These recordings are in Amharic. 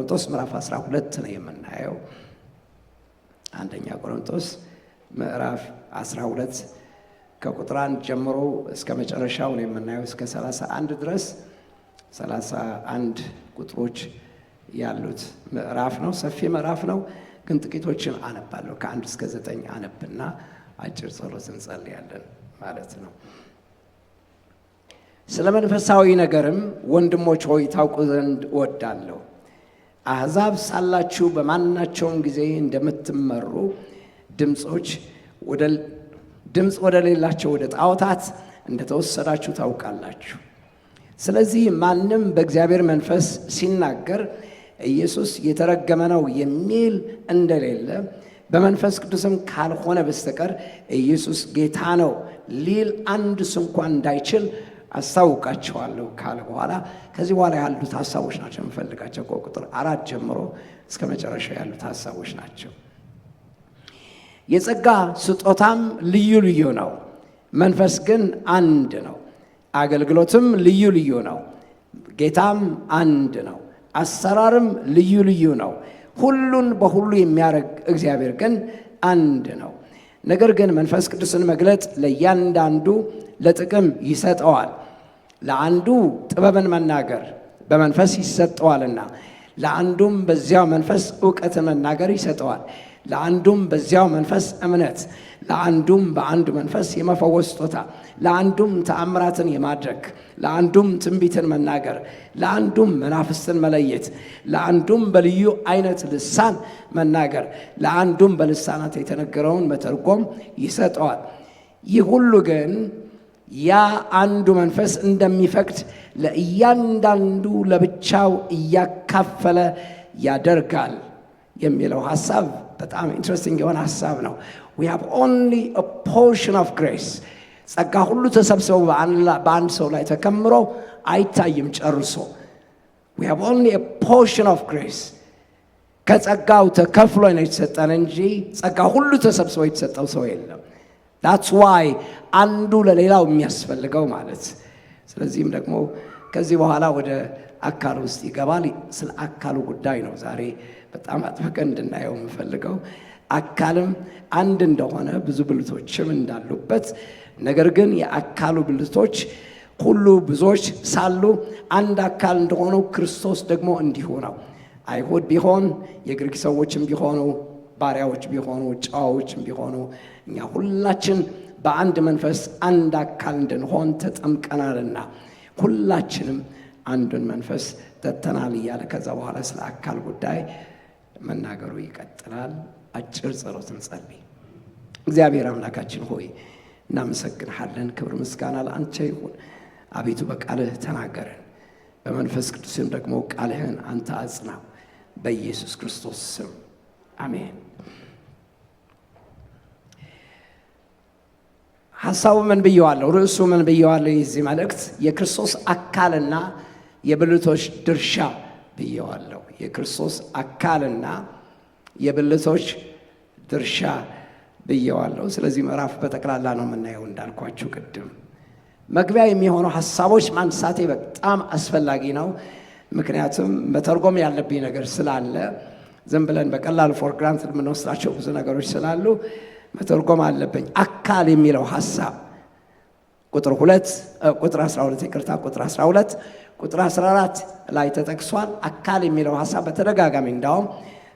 ቆሮንቶስ ምዕራፍ 12 ነው የምናየው። አንደኛ ቆሮንቶስ ምዕራፍ 12 ከቁጥር 1 ጀምሮ እስከ መጨረሻው ነው የምናየው፣ እስከ 31 ድረስ 31 ቁጥሮች ያሉት ምዕራፍ ነው። ሰፊ ምዕራፍ ነው፣ ግን ጥቂቶችን አነባለሁ። ከ1 እስከ 9 አነብና አጭር ጸሎት እንጸልያለን ማለት ነው። ስለ መንፈሳዊ ነገርም ወንድሞች ሆይ ታውቁ ዘንድ እወዳለሁ። አሕዛብ ሳላችሁ በማናቸውም ጊዜ እንደምትመሩ ድምፅ ወደ ሌላቸው ወደ ጣዖታት እንደተወሰዳችሁ ታውቃላችሁ። ስለዚህ ማንም በእግዚአብሔር መንፈስ ሲናገር ኢየሱስ የተረገመ ነው የሚል እንደሌለ በመንፈስ ቅዱስም ካልሆነ በስተቀር ኢየሱስ ጌታ ነው ሊል አንድ ስንኳ እንዳይችል አስታውቃቸዋለሁ ካለ በኋላ ከዚህ በኋላ ያሉት ሐሳቦች ናቸው የምፈልጋቸው። ከቁጥር 4 ጀምሮ እስከ መጨረሻ ያሉት ሐሳቦች ናቸው። የጸጋ ስጦታም ልዩ ልዩ ነው፣ መንፈስ ግን አንድ ነው። አገልግሎትም ልዩ ልዩ ነው፣ ጌታም አንድ ነው። አሰራርም ልዩ ልዩ ነው፣ ሁሉን በሁሉ የሚያደርግ እግዚአብሔር ግን አንድ ነው። ነገር ግን መንፈስ ቅዱስን መግለጥ ለእያንዳንዱ ለጥቅም ይሰጠዋል። ለአንዱ ጥበብን መናገር በመንፈስ ይሰጠዋልና፣ ለአንዱም በዚያው መንፈስ ዕውቀትን መናገር ይሰጠዋል። ለአንዱም በዚያው መንፈስ እምነት፣ ለአንዱም በአንዱ መንፈስ የመፈወስ ስጦታ፣ ለአንዱም ተአምራትን የማድረግ፣ ለአንዱም ትንቢትን መናገር፣ ለአንዱም መናፍስትን መለየት፣ ለአንዱም በልዩ አይነት ልሳን መናገር፣ ለአንዱም በልሳናት የተነገረውን መተርጎም ይሰጠዋል። ይህ ሁሉ ግን ያ አንዱ መንፈስ እንደሚፈቅድ ለእያንዳንዱ ለብቻው እያካፈለ ያደርጋል የሚለው ሐሳብ በጣም ኢንትረስቲንግ የሆነ ሐሳብ ነው። we have only a portion of grace። ጸጋ ሁሉ ተሰብስበው በአንድ ሰው ላይ ተከምሮ አይታይም ጨርሶ። we have only a portion of grace። ከጸጋው ተከፍሎ ነው የተሰጠን እንጂ ጸጋ ሁሉ ተሰብስቦ የተሰጠው ሰው የለም። that's why አንዱ ለሌላው የሚያስፈልገው ማለት። ስለዚህም ደግሞ ከዚህ በኋላ ወደ አካል ውስጥ ይገባል። ስለ አካሉ ጉዳይ ነው ዛሬ በጣም አጥብቀን እንድናየው የምፈልገው። አካልም አንድ እንደሆነ ብዙ ብልቶችም እንዳሉበት፣ ነገር ግን የአካሉ ብልቶች ሁሉ ብዙዎች ሳሉ አንድ አካል እንደሆነው ክርስቶስ ደግሞ እንዲሁ ነው። አይሁድ ቢሆን የግሪክ ሰዎችም ቢሆኑ ባሪያዎች ቢሆኑ ጨዋዎችም ቢሆኑ እኛ ሁላችን በአንድ መንፈስ አንድ አካል እንድንሆን ተጠምቀናልና ሁላችንም አንዱን መንፈስ ጠጥተናል እያለ ከዛ በኋላ ስለ አካል ጉዳይ መናገሩ ይቀጥላል። አጭር ጸሎት እንጸልይ። እግዚአብሔር አምላካችን ሆይ እናመሰግንሃለን። ክብር ምስጋና ለአንተ ይሁን። አቤቱ በቃልህ ተናገረን፣ በመንፈስ ቅዱስም ደግሞ ቃልህን አንተ አጽናው። በኢየሱስ ክርስቶስ ስም አሜን። ሐሳቡ ምን ብየዋለሁ? ርዕሱ ምን ብየዋለሁ? የዚህ መልእክት የክርስቶስ አካልና የብልቶች ድርሻ ብየዋለሁ። የክርስቶስ አካልና የብልቶች ድርሻ ብየዋለሁ። ስለዚህ ምዕራፍ በጠቅላላ ነው የምናየው እንዳልኳችሁ ቅድም። መግቢያ የሚሆነው ሐሳቦች ማንሳቴ በጣም አስፈላጊ ነው። ምክንያቱም መተርጎም ያለብኝ ነገር ስላለ ዝም ብለን በቀላሉ ፎር ግራንትድ የምንወስዳቸው ብዙ ነገሮች ስላሉ መተርጎም አለብኝ። አካል የሚለው ሐሳብ ቁጥር 12 ይቅርታ፣ ቁጥር 12 ቁጥር 14 ላይ ተጠቅሷል። አካል የሚለው ሐሳብ በተደጋጋሚ እንዳውም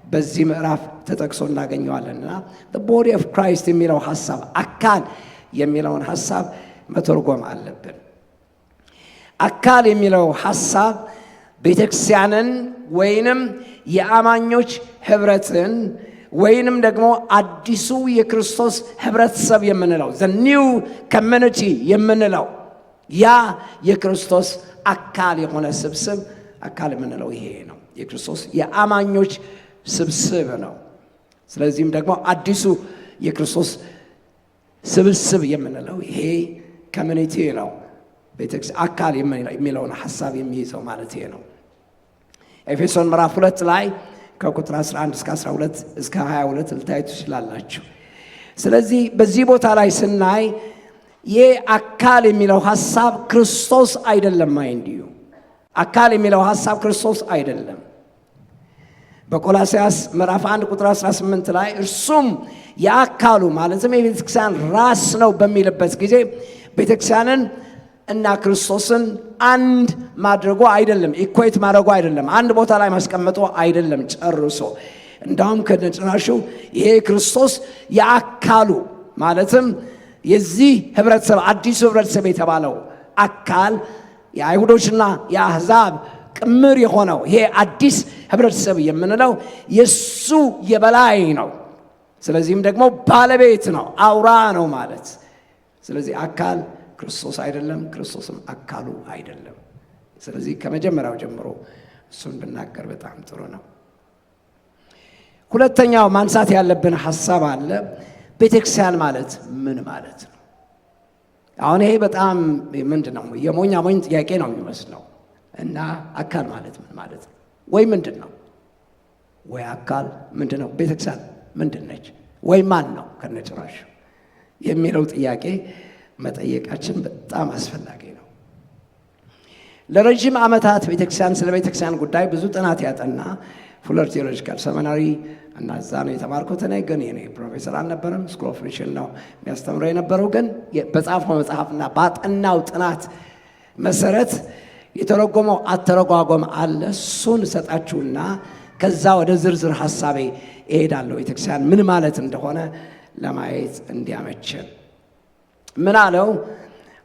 በዚህ ምዕራፍ ተጠቅሶ እናገኘዋለንና the body of Christ የሚለው ሐሳብ አካል የሚለውን ሐሳብ መተርጎም አለብን። አካል የሚለው ሐሳብ ቤተክርስቲያንን ወይንም የአማኞች ህብረትን ወይንም ደግሞ አዲሱ የክርስቶስ ህብረተሰብ የምንለው the new community የምንለው ያ የክርስቶስ አካል የሆነ ስብስብ አካል የምንለው ይሄ ነው። የክርስቶስ የአማኞች ስብስብ ነው። ስለዚህም ደግሞ አዲሱ የክርስቶስ ስብስብ የምንለው ይሄ ኮሚኒቲ ነው። ቤተክርስቲያን አካል የሚለውን ሐሳብ የሚይዘው ማለት ይሄ ነው። ኤፌሶን ምዕራፍ 2 ላይ ከቁጥር 11 እስከ 12 እስከ 22 ልታዩት ትችላላችሁ። ስለዚህ በዚህ ቦታ ላይ ስናይ ይህ አካል የሚለው ሐሳብ ክርስቶስ አይደለም። ማይንዲዩ አካል የሚለው ሐሳብ ክርስቶስ አይደለም። በቆላስይስ ምዕራፍ 1 ቁጥር 18 ላይ እርሱም የአካሉ ማለትም የቤተክርስቲያን ራስ ነው በሚልበት ጊዜ ቤተክርስቲያንን እና ክርስቶስን አንድ ማድረጉ አይደለም፣ ኢኩዌት ማድረጉ አይደለም፣ አንድ ቦታ ላይ ማስቀመጡ አይደለም ጨርሶ። እንዳውም ከነጭራሹ ይሄ ክርስቶስ የአካሉ ማለትም የዚህ ህብረተሰብ አዲሱ ህብረተሰብ የተባለው አካል የአይሁዶችና የአሕዛብ ቅምር የሆነው ይሄ አዲስ ህብረተሰብ የምንለው የሱ የበላይ ነው። ስለዚህም ደግሞ ባለቤት ነው፣ አውራ ነው ማለት። ስለዚህ አካል ክርስቶስ አይደለም፣ ክርስቶስም አካሉ አይደለም። ስለዚህ ከመጀመሪያው ጀምሮ እሱን ብናገር በጣም ጥሩ ነው። ሁለተኛው ማንሳት ያለብን ሐሳብ አለ። ቤተክርስቲያን ማለት ምን ማለት ነው? አሁን ይሄ በጣም ምንድነው የሞኛ ሞኝ ጥያቄ ነው የሚመስለው። እና አካል ማለት ምን ማለት ነው? ወይ ምንድን ነው? ወይ አካል ምንድነው? ቤተክርስቲያን ምንድን ነች? ወይ ማን ነው ከነጭራሹ የሚለው ጥያቄ መጠየቃችን በጣም አስፈላጊ ነው። ለረጅም ዓመታት ቤተክርስቲያን ስለ ቤተክርስቲያን ጉዳይ ብዙ ጥናት ያጠና ፉለር ቴዎሎጂካል ሰሚናሪ እና እዛ ነው የተማርኩት። እኔ ግን የኔ ፕሮፌሰር አልነበረም፣ ስኩል ኦፍ ሚሽን ነው የሚያስተምረው የነበረው። ግን በጻፈው መጽሐፍና ባጠናው ጥናት መሰረት የተረጎመው አተረጓጎም አለ። እሱን ሰጣችሁና ከዛ ወደ ዝርዝር ሐሳቤ እሄዳለሁ። ቤተክርስቲያን ምን ማለት እንደሆነ ለማየት እንዲያመችን ምን አለው?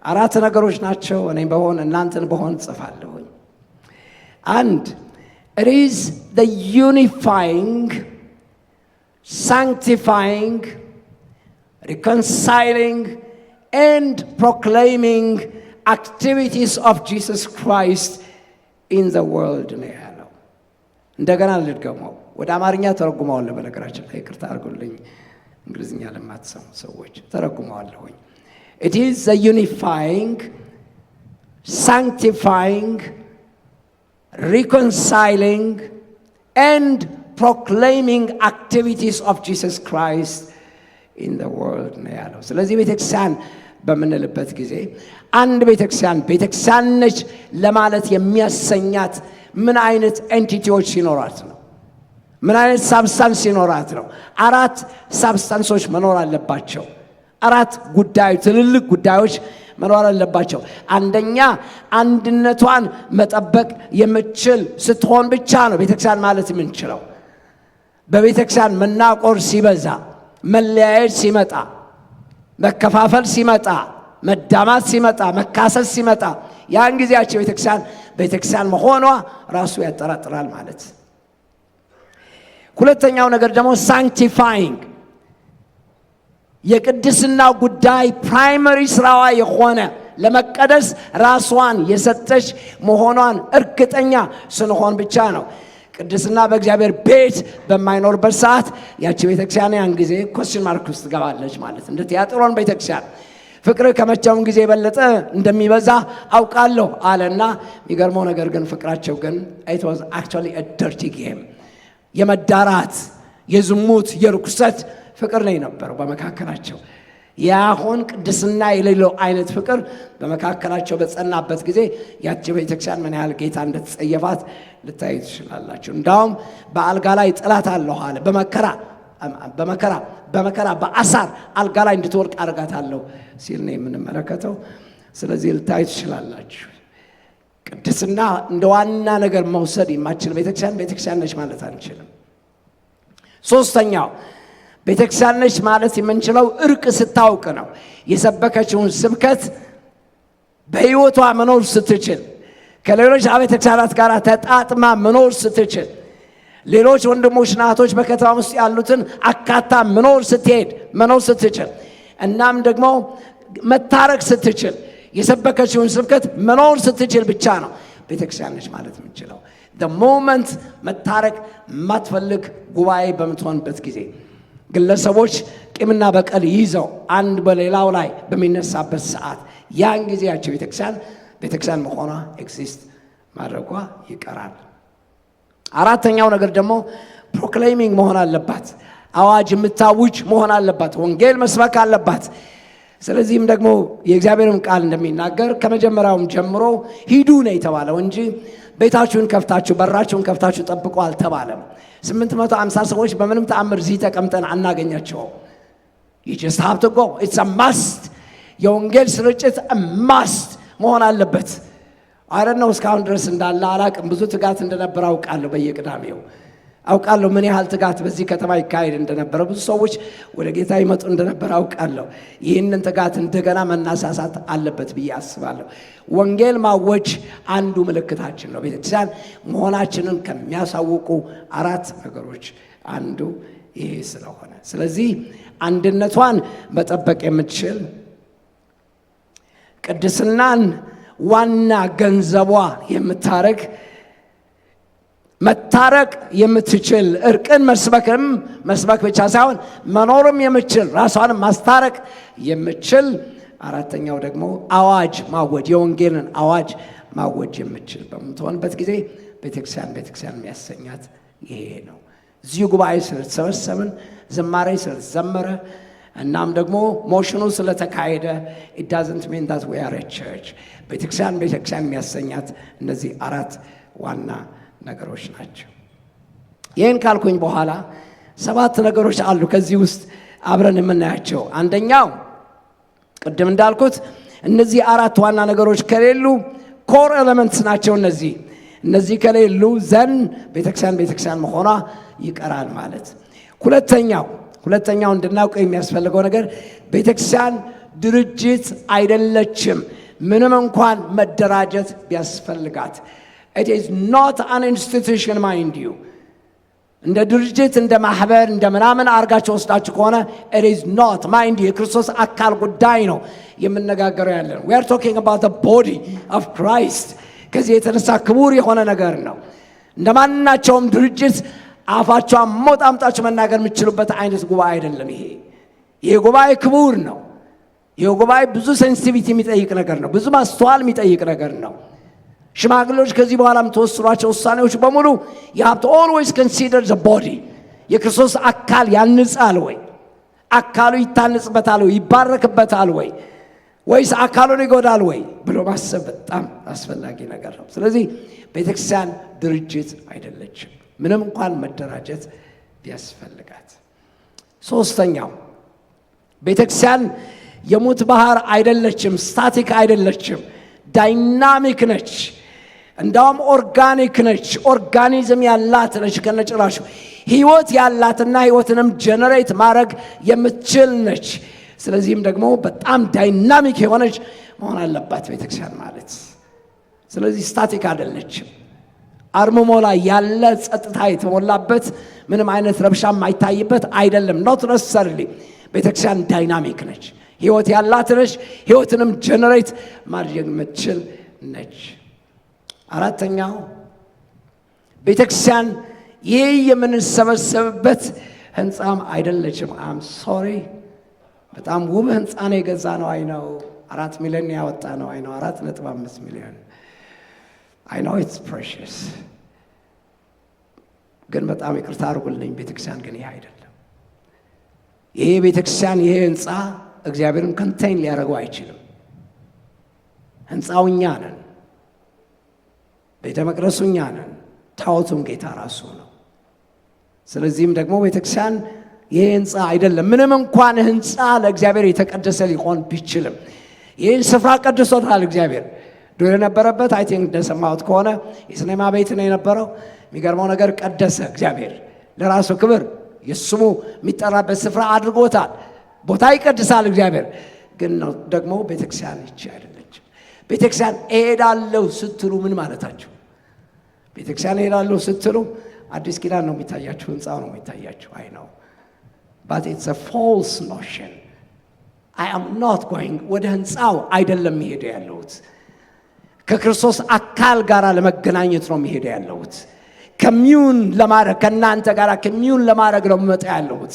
4 ነገሮች ናቸው። እኔ በሆን እናንተን በሆን ጽፋለሁኝ። 1 it is the unifying, sanctifying, reconciling and proclaiming activities of Jesus Christ in the world ነው ያለው። እንደገና ልድገመው። ወደ አማርኛ ተረጉመዋለሁ። በነገራችን ላይ ይቅርታ አድርጉልኝ፣ እንግሊዝኛ ለማትሰሙ ሰዎች ተረጉመዋለሁኝ። It is the unifying, sanctifying, reconciling and proclaiming activities of Jesus Christ in the world ነው ያለው። ስለዚህ ቤተክርስቲያን በምንልበት ጊዜ አንድ ቤተክርስቲያን ነች ለማለት የሚያሰኛት ምን አይነት ኤንቲቲዎች ሲኖራት ነው? ምን አይነት ሳብስታንስ ሲኖራት ነው? 4 ሳብስታንሶች መኖር አለባቸው። 4 ጉዳዮች፣ ትልልቅ ጉዳዮች መኖር አለባቸው። አንደኛ አንድነቷን መጠበቅ የምትችል ስትሆን ብቻ ነው ቤተክርስቲያን ማለት የምንችለው። በቤተክርስቲያን መናቆር ሲበዛ፣ መለያየት ሲመጣ፣ መከፋፈል ሲመጣ፣ መዳማት ሲመጣ፣ መካሰስ ሲመጣ ያን ጊዜያቸው ቤተክርስቲያን መሆኗ ራሱ ያጠራጥራል ማለት። ሁለተኛው ነገር ደግሞ ሳንክቲፋይንግ የቅድስና ጉዳይ ፕራይመሪ ስራዋ የሆነ ለመቀደስ ራሷን የሰጠች መሆኗን እርግጠኛ ስንሆን ብቻ ነው። ቅድስና በእግዚአብሔር ቤት በማይኖርበት ሰዓት ያቺ ቤተክርስቲያን ያን ጊዜ ኮስችን ማርክ ውስጥ ትገባለች ማለት። እንደ ቲያጥሮን ቤተክርስቲያን ፍቅር ከመቼውም ጊዜ የበለጠ እንደሚበዛ አውቃለሁ አለና፣ የሚገርመው ነገር ግን ፍቅራቸው ግን it was actually a dirty game፣ የመዳራት የዝሙት የርኩሰት ፍቅር ላይ ነበረው በመካከላቸው። ያሆን ቅድስና የሌለው አይነት ፍቅር በመካከላቸው በጸናበት ጊዜ ያቺ ቤተክርስቲያን ምን ያህል ጌታ እንደተጸየፋት ልታይ ትችላላችሁ። እንዳውም በአልጋ ላይ ጥላት አለው አለ። በመከራ በአሳር አልጋ ላይ እንድትወድቅ አድርጋታለሁ ሲል ነው የምንመለከተው። ስለዚህ ልታይ ትችላላችሁ። ቅድስና እንደ ዋና ነገር መውሰድ የማትችል ቤተክርስቲያን ነች ማለት አንችልም። ሶስተኛው ቤተክርስቲያን ነች ማለት የምንችለው እርቅ ስታውቅ ነው። የሰበከችውን ስብከት በሕይወቷ መኖር ስትችል፣ ከሌሎች አብያተ ክርስቲያናት ጋር ተጣጥማ መኖር ስትችል፣ ሌሎች ወንድሞች ናቶች በከተማ ውስጥ ያሉትን አካታ መኖር ስትችል፣ እናም ደግሞ መታረቅ ስትችል፣ የሰበከችውን ስብከት መኖር ስትችል ብቻ ነው ቤተክርስቲያን ነች ማለት የምንችለው። the moment መታረቅ ማትፈልግ ጉባኤ በምትሆንበት ጊዜ፣ ግለሰቦች ቂምና በቀል ይዘው አንድ በሌላው ላይ በሚነሳበት ሰዓት ያን ጊዜ ያቸው ቤተክርስቲያን መሆኗ ኤግዚስት ማድረጓ ይቀራል። አራተኛው ነገር ደግሞ ፕሮክሌሚንግ መሆን አለባት። አዋጅ የምታውጅ መሆን አለባት። ወንጌል መስበክ አለባት። ስለዚህም ደግሞ የእግዚአብሔርም ቃል እንደሚናገር ከመጀመሪያውም ጀምሮ ሂዱ ነው የተባለው እንጂ ቤታችሁን ከፍታችሁ በራችሁን ከፍታችሁ ጠብቁ አልተባለም። 850 ሰዎች በምንም ተአምር እዚህ ተቀምጠን አናገኛቸው። you just have to go. it's a must. የወንጌል ስርጭት must መሆን አለበት። አይደነው እስካሁን ድረስ እንዳለ አላቅም። ብዙ ትጋት እንደነበረ አውቃለሁ። በየቅዳሜው አውቃለሁ ምን ያህል ትጋት በዚህ ከተማ ይካሄድ እንደነበረ፣ ብዙ ሰዎች ወደ ጌታ ይመጡ እንደነበረ አውቃለሁ። ይህንን ትጋት እንደገና መናሳሳት አለበት ብዬ አስባለሁ። ወንጌል ማወጅ አንዱ ምልክታችን ነው። ቤተክርስቲያን መሆናችንን ከሚያሳውቁ 4 ነገሮች አንዱ ይሄ ስለሆነ፣ ስለዚህ አንድነቷን መጠበቅ የምትችል ቅድስናን ዋና ገንዘቧ የምታረግ መታረቅ የምትችል እርቅን መስበክ ብቻ ሳይሆን መኖርም የምትችል ራሷንም ማስታረቅ የምትችል፣ አራተኛው ደግሞ አዋጅ ማወጅ የወንጌልን አዋጅ ማወጅ የምትችል በምትሆንበት ጊዜ ቤተክርስቲያን የሚያሰኛት ይሄ ነው። እዚሁ ጉባኤ ስለተሰበሰብን ዝማሬ ስለተዘመረ እናም ደግሞ ሞሽኑ ስለተካሄደ it doesn't mean that we are a church። ቤተክርስቲያን የሚያሰኛት እነዚህ 4 ዋና ነገሮች ናቸው። ይህን ካልኩኝ በኋላ 7 ነገሮች አሉ ከዚህ ውስጥ አብረን የምናያቸው። አንደኛው ቅድም እንዳልኩት እነዚህ 4 ዋና ነገሮች ከሌሉ ኮር ኤሌመንትስ ናቸው። እነዚህ ከሌሉ ዘን ቤተክርስቲያን መሆኗ ይቀራል ማለት። ሁለተኛው እንድናውቀው የሚያስፈልገው ነገር ቤተክርስቲያን ድርጅት አይደለችም። ምንም እንኳን መደራጀት ቢያስፈልጋት it is not an institution, mind you። እንደ ድርጅት እንደ ማህበር እንደ ምናምን አርጋቸው ወስዳችሁ ከሆነ it is not, mind you። የክርስቶስ አካል ጉዳይ ነው የምንነጋገረው ያለን። we are talking about the body of Christ። ከዚህ የተነሳ ክቡር የሆነ ነገር ነው። እንደማናቸውም ድርጅት አፋቸው አሞጣምጣችሁ መናገር የምትችሉበት አይነት ጉባኤ አይደለም ይሄ ጉባኤ ክቡር ነው። ይሄ ጉባኤ ብዙ ሴንሲቲቪቲ የሚጠይቅ ነገር ነው። ብዙ ማስተዋል የሚጠይቅ ነገር ነው። ሽማግሌዎች ከዚህ በኋላ የምትወስኗቸው ውሳኔዎች በሙሉ you have to always consider the body። የክርስቶስ አካል ያንጻል ወይ? አካሉ ይታነጽበታል ወይ? ይባረክበታል ወይ? ወይስ አካሉን ይጎዳል ወይ ብሎ ማሰብ በጣም አስፈላጊ ነገር ነው። ስለዚህ ቤተክርስቲያን ድርጅት አይደለችም ምንም እንኳን መደራጀት ቢያስፈልጋት። ሶስተኛው ቤተክርስቲያን የሙት ባህር አይደለችም፣ ስታቲክ አይደለችም፣ ዳይናሚክ ነች። እንዳውም ኦርጋኒክ ነች፣ ኦርጋኒዝም ያላት ነች። ከነጭራሹ ህይወት ያላትና ህይወትንም ጀነሬት ማድረግ የምትችል ነች። ስለዚህም ደግሞ በጣም ዳይናሚክ የሆነች መሆን አለባት ቤተክርስቲያን ማለት። ስለዚህ ስታቲክ አይደለችም። አርምሞ ላይ ያለ ጸጥታ የተሞላበት ምንም አይነት ረብሻ የማይታይበት አይደለም። not necessarily ቤተክርስቲያን ዳይናሚክ ነች፣ ህይወት ያላት ነች፣ ህይወትንም ጀነሬት ማድረግ የምትችል ነች። አራተኛው ቤተክርስቲያን ይህ የምንሰበሰብበት ህንጻም አይደለችም። I'm sorry በጣም ውብ ህንጻ ነው የገዛ ነው። አይ ነው 4 ሚሊዮን ያወጣ ነው። አይ ነው 4.5 ሚሊዮን I know it's precious። ግን በጣም ይቅርታ አድርጉልኝ፣ ቤተክርስቲያን ግን ይሄ አይደለም። ይሄ ቤተክርስቲያን ይሄ ህንጻ እግዚአብሔርን ኮንቴይን ሊያደርገው አይችልም። ህንጻው እኛ ነን፣ ቤተ መቅደሱ እኛ ነን፣ ታቦቱም ጌታ ራሱ ነው። ስለዚህም ደግሞ ቤተክርስቲያን ይሄ ህንጻ አይደለም። ምንም እንኳን ህንጻ ለእግዚአብሔር የተቀደሰ ሊሆን ቢችልም ይህን ስፍራ ቀድሶታል እግዚአብሔር። ዱር የነበረበት አይ ቲንክ እንደሰማሁት ከሆነ የሲኔማ ቤት ነው የነበረው። የሚገርመው ነገር ቀደሰ እግዚአብሔር ለራሱ ክብር የስሙ የሚጠራበት ስፍራ አድርጎታል። ቦታ ይቀድሳል እግዚአብሔር። ግን ነው ደግሞ ቤተክርስቲያን ይቺ አይደለችም። ቤተክርስቲያን እሄዳለሁ ስትሉ ምን ማለታችሁ? ቤተክርስቲያን እሄዳለሁ ስትሉ አዲስ ኪዳን ነው የሚታያችሁ፣ ህንጻው ነው የሚታያችሁ። አይ ነው but it's a false notion። I am not going ወደ ህንጻው አይደለም የሚሄደው ያለሁት፣ ከክርስቶስ አካል ጋር ለመገናኘት ነው የሚሄደው ያለሁት። ኮሚዩን ለማድረግ ከእናንተ ጋር ኮሚዩን ለማድረግ ነው የምመጣ ያለሁት።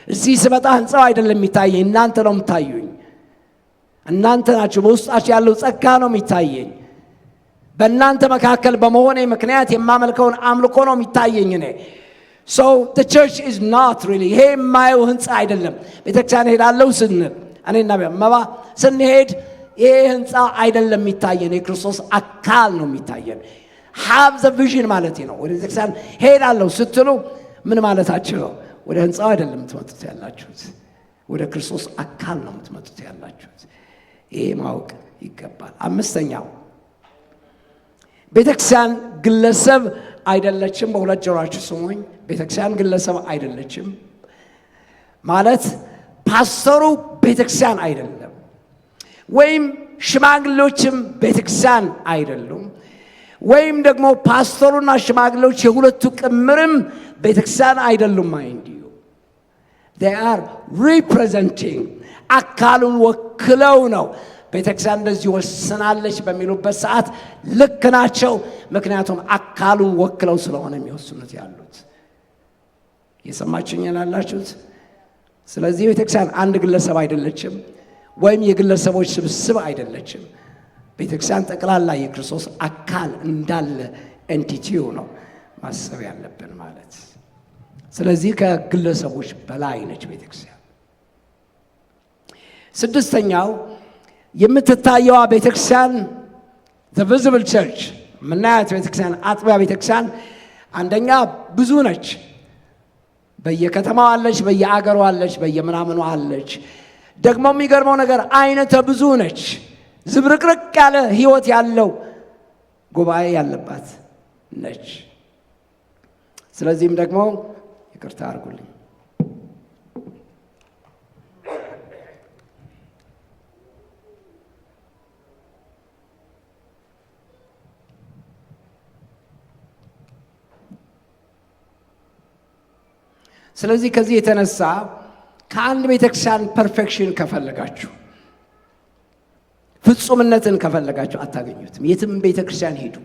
እዚህ ስመጣ ህንጻው አይደለም የሚታየኝ፣ እናንተ ነው የምታዩኝ። እናንተ ናችሁ፣ በውስጣችሁ ያለው ጸጋ ነው የሚታየኝ። በእናንተ መካከል በመሆኔ ምክንያት የማመልከውን አምልኮ ነው የሚታየኝ እኔ። So the church is not really ይሄ የማየው ህንጻ አይደለም። ቤተክርስቲያን ሄዳለሁ ስንል እኔና መባ ስንሄድ ይሄ ህንጻ አይደለም የሚታየን፣ የክርስቶስ አካል ነው የሚታየን። have the vision ማለት ነው። ወደ ቤተክርስቲያን ሄዳለሁ ስትሉ ምን ማለታችሁ ነው? ወደ ህንፃው አይደለም የምትመጡት ያላችሁት፣ ወደ ክርስቶስ አካል ነው የምትመጡት ያላችሁት። ይሄ ማወቅ ይገባል። አምስተኛው ቤተክርስቲያን ግለሰብ አይደለችም። በሁለት ጆሮአችሁ ስሙኝ። ቤተክርስቲያን ግለሰብ አይደለችም ማለት ፓስተሩ ቤተክርስቲያን አይደለም፣ ወይም ሽማግሌዎችም ቤተክርስቲያን አይደሉም፣ ወይም ደግሞ ፓስተሩና ሽማግሌዎች የሁለቱ ቅምርም ቤተክርስቲያን አይደሉም። ማይንድ ዩ they are representing አካሉን ወክለው ነው። ቤተክርስቲያን እንደዚህ ወስናለች በሚሉበት ሰዓት ልክ ናቸው። ምክንያቱም አካሉን ወክለው ስለሆነ የሚወስኑት ያሉት። የሰማችሁኝ ያላችሁት? ስለዚህ ቤተክርስቲያን አንድ ግለሰብ አይደለችም፣ ወይም የግለሰቦች ስብስብ አይደለችም። ቤተክርስቲያን ጠቅላላ የክርስቶስ አካል እንዳለ ኤንቲቲው ነው ማሰብ ያለብን ማለት። ስለዚህ ከግለሰቦች በላይ ነች ቤተክርስቲያን። ስድስተኛው የምትታየዋ ቤተክርስቲያን the visible church ምናያት ቤተክርስቲያን አጥቢያ ቤተክርስቲያን አንደኛ ብዙ ነች። በየከተማው አለች፣ በየአገሩ አለች፣ በየምናምኑ አለች። ደግሞ የሚገርመው ነገር አይነተ ብዙ ነች። ዝብርቅርቅ ያለ ህይወት ያለው ጉባኤ ያለባት ነች። ስለዚህም ደግሞ ይቅርታ አድርጉልኝ፣ ስለዚህ ከዚህ የተነሳ ከአንድ ቤተክርስቲያን ፐርፌክሽን ከፈለጋችሁ፣ ፍጹምነትን ከፈለጋችሁ አታገኙትም። የትም ቤተክርስቲያን ሄዱ።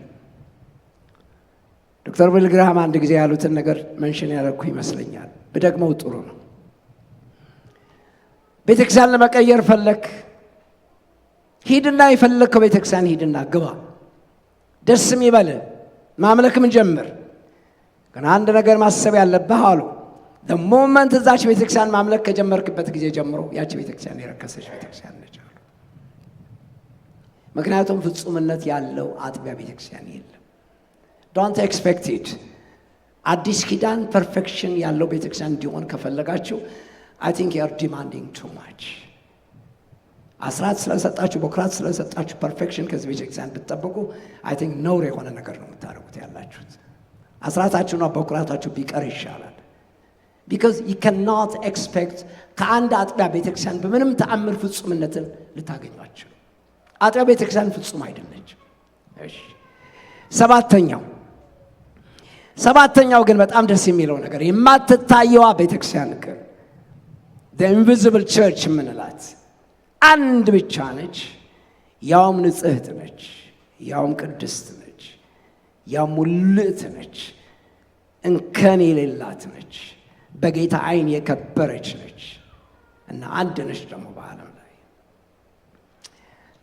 ዶክተር ቢል ግርሃም አንድ ጊዜ ያሉትን ነገር መንሽን ያደረኩ ይመስለኛል። ብደግመው ጥሩ ነው። ቤተክርስቲያን ለመቀየር ፈለክ፣ ሂድና የፈለከው ቤተክርስቲያን ሂድና ግባ፣ ደስም ይበል፣ ማምለክም ጀምር። ግን አንድ ነገር ማሰብ ያለብህ አሉ the moment እዛች ቤተክርስቲያን ማምለክ ከጀመርክበት ጊዜ ጀምሮ ያቺ ቤተክርስቲያን የረከሰች ቤተክርስቲያን ነች አሉ። ምክንያቱም ፍጹምነት ያለው አጥቢያ ቤተክርስቲያን የለም። don't expect it። አዲስ ኪዳን ፐርፌክሽን ያለው ቤተክርስቲያን እንዲሆን ከፈለጋችሁ I think you are demanding too much። አስራት ስለሰጣችሁ በኩራት ስለሰጣችሁ ፐርፌክሽን ከዚህ ቤተክርስቲያን ብትጠብቁ I think ነውር የሆነ ነገር ነው የምታደርጉት ያላችሁት። አስራታችሁና በኩራታችሁ ቢቀር ይሻላል። because you cannot expect ከአንድ አጥቢያ ቤተክርስቲያን በምንም ተአምር ፍጹምነትን ልታገኟቸው። አጥቢያ ቤተክርስቲያን ፍጹም አይደለችም። እሺ፣ ሰባተኛው ግን በጣም ደስ የሚለው ነገር የማትታየዋ ቤተክርስቲያን ግን the invisible church የምንላት አንድ ብቻ ነች። ያውም ንጽሕት ነች፣ ያውም ቅድስት ነች፣ ያውም ሙልእት ነች፣ እንከን የሌላት ነች፣ በጌታ ዓይን የከበረች ነች እና አንድ ነች ደግሞ በዓለም ላይ።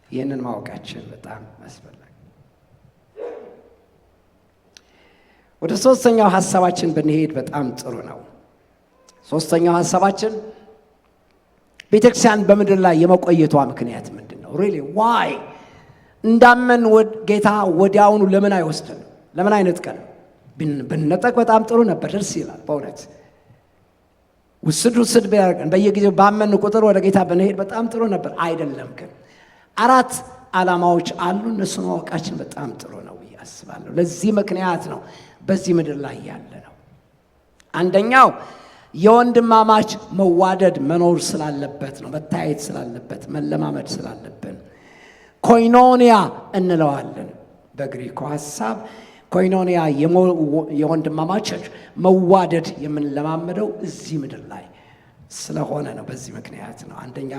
ይህንን ማወቃችን በጣም አስፈላጊ። ወደ ሶስተኛው ሐሳባችን ብንሄድ በጣም ጥሩ ነው። ሶስተኛው ሐሳባችን ቤተክርስቲያን በምድር ላይ የመቆየቷ ምክንያት ምንድን ነው? really why እንዳመን ጌታ ወዲያውኑ ለምን አይወስደንም? ለምን አይነጥቀንም? ብንነጠቅ በጣም ጥሩ ነበር፣ ደስ ይላል በእውነት። ውስድ ቢያደርገን በየጊዜው ባመን ቁጥር ወደ ጌታ ብንሄድ በጣም ጥሩ ነበር። አይደለም ግን 4 ዓላማዎች አሉ። እነሱን ማወቃችን በጣም ጥሩ ነው ብዬ አስባለሁ። ለዚህ ምክንያት ነው በዚህ ምድር ላይ ያለ ነው። አንደኛው የወንድማማች መዋደድ መኖር ስላለበት ነው። መታየት ስላለበት፣ መለማመድ ስላለብን ኮይኖኒያ እንለዋለን በግሪኩ ሐሳብ። ኮይኖኒያ የወንድማማቾች መዋደድ የምንለማመደው እዚህ ምድር ላይ ስለሆነ ነው። በዚህ ምክንያት ነው። አንደኛ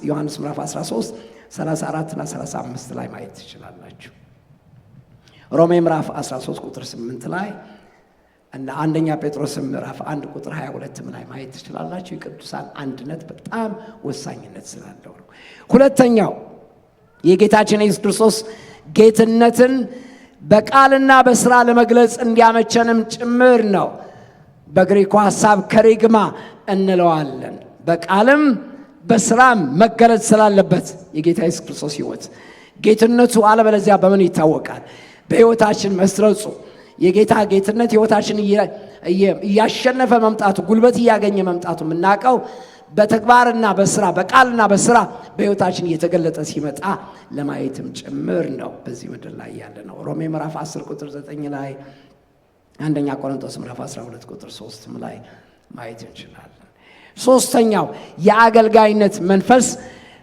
ዮሐንስ ምዕራፍ 13 34 እና 35 ላይ ማየት ትችላላችሁ። ሮሜ ምዕራፍ 13 ቁጥር 8 ላይ እና አንደኛ ጴጥሮስ ምዕራፍ 1 ቁጥር 22 ላይ ማየት ትችላላችሁ። የቅዱሳን አንድነት በጣም ወሳኝነት ስላለው ነው። ሁለተኛው የጌታችን ኢየሱስ ክርስቶስ ጌትነትን በቃልና በስራ ለመግለጽ እንዲያመቸንም ጭምር ነው። በግሪኩ ሐሳብ ከሪግማ እንለዋለን። በቃልም በስራም መገለጽ ስላለበት የጌታ ኢየሱስ ክርስቶስ ሕይወት ጌትነቱ አለበለዚያ በምን ይታወቃል? በሕይወታችን መስረጹ፣ የጌታ ጌትነት ሕይወታችን እያሸነፈ መምጣቱ ጉልበት እያገኘ መምጣቱ የምናውቀው በተግባርና በስራ በቃልና በስራ በሕይወታችን እየተገለጠ ሲመጣ ለማየትም ጭምር ነው በዚህ ምድር ላይ ያለ ነው። ሮሜ ምዕራፍ 10 ቁጥር 9 ላይ አንደኛ ቆሮንቶስ ምዕራፍ 12 ቁጥር 3 ላይ ማየት እንችላለን። ሶስተኛው የአገልጋይነት መንፈስ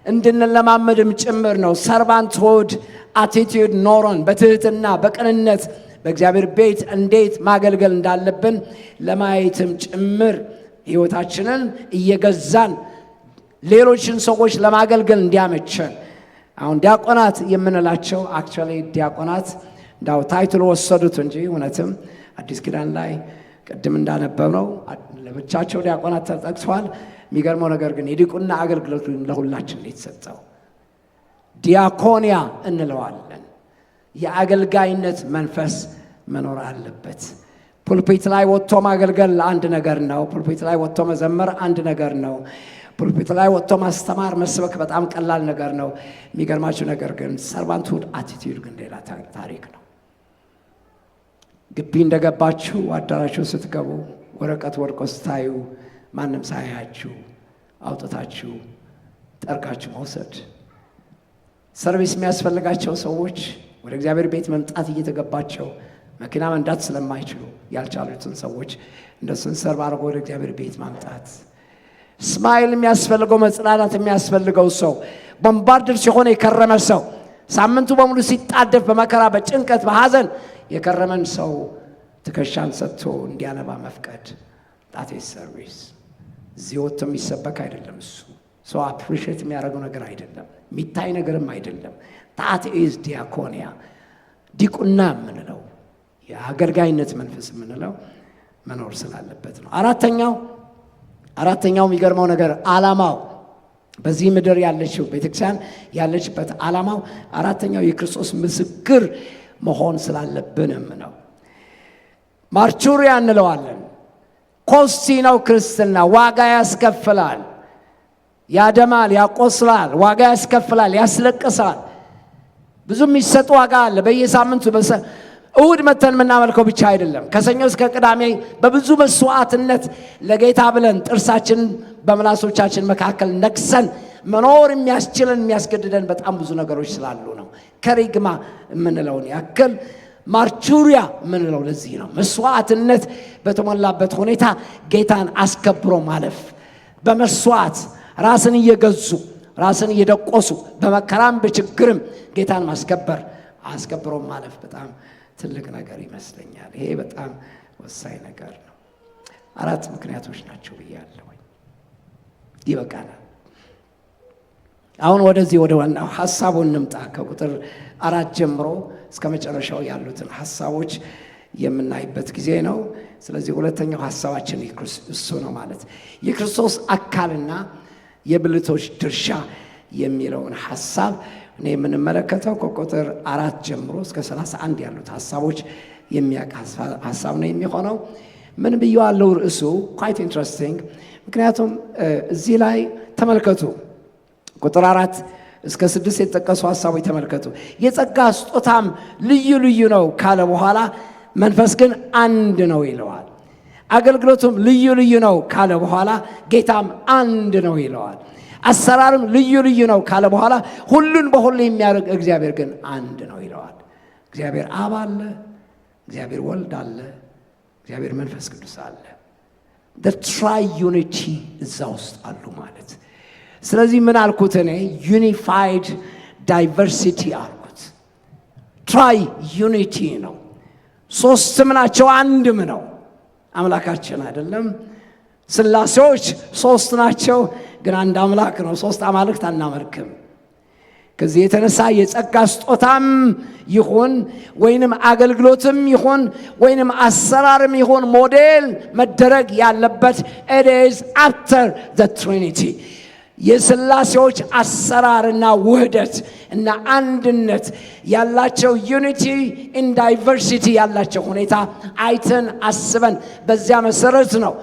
እንድንለማመድም ጭምር ነው። ሰርቫንትሁድ አቲቲዩድ ኖሮን በትህትና በቅንነት በእግዚአብሔር ቤት እንዴት ማገልገል እንዳለብን ለማየትም ጭምር ሕይወታችንን እየገዛን ሌሎችን ሰዎች ለማገልገል እንዲያመቸን። አሁን ዲያቆናት የምንላቸው አክቹዋሊ ዲያቆናት እንዳው ታይትል ወሰዱት እንጂ እውነትም አዲስ ኪዳን ላይ ቅድም እንዳነበብነው ለብቻቸው ዲያቆናት ተጠቅሰዋል። የሚገርመው ነገር ግን የዲቁና አገልግሎት ለሁላችን የተሰጠው ዲያኮንያ እንለዋለን። የአገልጋይነት መንፈስ መኖር አለበት። ፑልፒት ላይ ወጥቶ ማገልገል አንድ ነገር ነው። ፑልፒት ላይ ወጥቶ መዘመር አንድ ነገር ነው። ፑልፒት ላይ ወጥቶ ማስተማር መስበክ በጣም ቀላል ነገር ነው። የሚገርማችሁ ነገር ግን ሰርቫንትሁድ አቲቲዩድ ግን ሌላ ታሪክ ነው። ግቢ እንደገባችሁ አዳራችሁ ስትገቡ ወረቀት ወድቆ ስታዩ ማንም ሳያችሁ አውጥታችሁ ጠርጋችሁ መውሰድ። ሰርቪስ የሚያስፈልጋቸው ሰዎች ወደ እግዚአብሔር ቤት መምጣት እየተገባቸው መኪና መንዳት ስለማይችሉ ያልቻሉትን ሰዎች እንደሱን ሰርቭ አድርጎ ወደ እግዚአብሔር ቤት ማምጣት። ስማይል የሚያስፈልገው መጽናናት የሚያስፈልገው ሰው ቦምባርድር ሲሆን የከረመ ሰው ሳምንቱ በሙሉ ሲጣደፍ በመከራ በጭንቀት በሐዘን የከረመን ሰው ትከሻን ሰጥቶ እንዲያነባ መፍቀድ። ጣቴ ሰርቪስ እዚህ ወጥቶ የሚሰበክ አይደለም። እሱ ሰው አፕሪሼት የሚያደርገው ነገር አይደለም፣ የሚታይ ነገርም አይደለም። ጣት ኢዝ ዲያኮንያ ዲቁና የምንለው የአገልጋይነት መንፈስ የምንለው መኖር ስላለበት ነው። አራተኛው የሚገርመው ነገር ዓላማው በዚህ ምድር ያለችው ቤተክርስቲያን ያለችበት ዓላማው አራተኛው የክርስቶስ ምስክር መሆን ስላለብንም ነው። ማርቹሪያ እንለዋለን። ኮስቲ ነው ክርስትና። ዋጋ ያስከፍላል፣ ያደማል፣ ያቆስላል፣ ዋጋ ያስከፍላል፣ ያስለቅሳል። ብዙ የሚሰጥ ዋጋ አለ። በየሳምንቱ እሁድ መተን የምናመልከው ብቻ አይደለም። ከሰኞ እስከ ቅዳሜ በብዙ መስዋዕትነት ለጌታ ብለን ጥርሳችን በምላሶቻችን መካከል ነክሰን መኖር የሚያስችለን የሚያስገድደን በጣም ብዙ ነገሮች ስላሉ ነው። ከሪግማ የምንለውን ያክል ማርቹሪያ የምንለው ለዚህ ነው። መስዋዕትነት በተሞላበት ሁኔታ ጌታን አስከብሮ ማለፍ፣ በመስዋዕት ራስን እየገዙ ራስን እየደቆሱ በመከራም በችግርም ጌታን ማስከበር አስከብሮ ማለፍ በጣም ትልቅ ነገር ይመስለኛል። ይሄ በጣም ወሳኝ ነገር ነው። 4 ምክንያቶች ናቸው ብያለሁ። ይበቃናል። አሁን ወደዚህ ወደ ዋናው ሐሳቡ እንምጣ። ከቁጥር 4 ጀምሮ እስከ መጨረሻው ያሉትን ሐሳቦች የምናይበት ጊዜ ነው። ስለዚህ ሁለተኛው ሐሳባችን እሱ ነው ማለት የክርስቶስ አካልና የብልቶች ድርሻ የሚለውን ሐሳብ እኔ የምንመለከተው ከቁጥር 4 ጀምሮ እስከ 31 ያሉት ሐሳቦች የሚያውቅ ሐሳብ ነው የሚሆነው። ምን ብየዋለሁ? ርዕሱ ኳይት ኢንትረስቲንግ። ምክንያቱም እዚህ ላይ ተመልከቱ፣ ቁጥር 4 እስከ 6 የተጠቀሱ ሐሳቦች ተመልከቱ። የጸጋ ስጦታም ልዩ ልዩ ነው ካለ በኋላ መንፈስ ግን አንድ ነው ይለዋል። አገልግሎቱም ልዩ ልዩ ነው ካለ በኋላ ጌታም አንድ ነው ይለዋል። አሰራርም ልዩ ልዩ ነው ካለ በኋላ ሁሉን በሁሉ የሚያደርግ እግዚአብሔር ግን አንድ ነው ይለዋል። እግዚአብሔር አብ አለ፣ እግዚአብሔር ወልድ አለ፣ እግዚአብሔር መንፈስ ቅዱስ አለ። the tri-unity እዛ ውስጥ አሉ ማለት። ስለዚህ ምን አልኩት እኔ? ዩኒፋይድ ዳይቨርሲቲ አልኩት። tri-unity ነው። ሶስትም ናቸው አንድም ነው። አምላካችን አይደለም። ስላሴዎች 3 ናቸው፣ ግን አንድ አምላክ ነው። 3 አማልክት አናመልክም። ከዚህ የተነሳ የጸጋ ስጦታም ይሁን ወይንም አገልግሎትም ይሁን ወይንም አሰራርም ይሁን ሞዴል መደረግ ያለበት it is after the Trinity። የስላሴዎች አሰራርና ውህደት እና አንድነት ያላቸው ዩኒቲ ኢን ዳይቨርሲቲ ያላቸው ሁኔታ አይተን አስበን በዚያ መሰረት ነው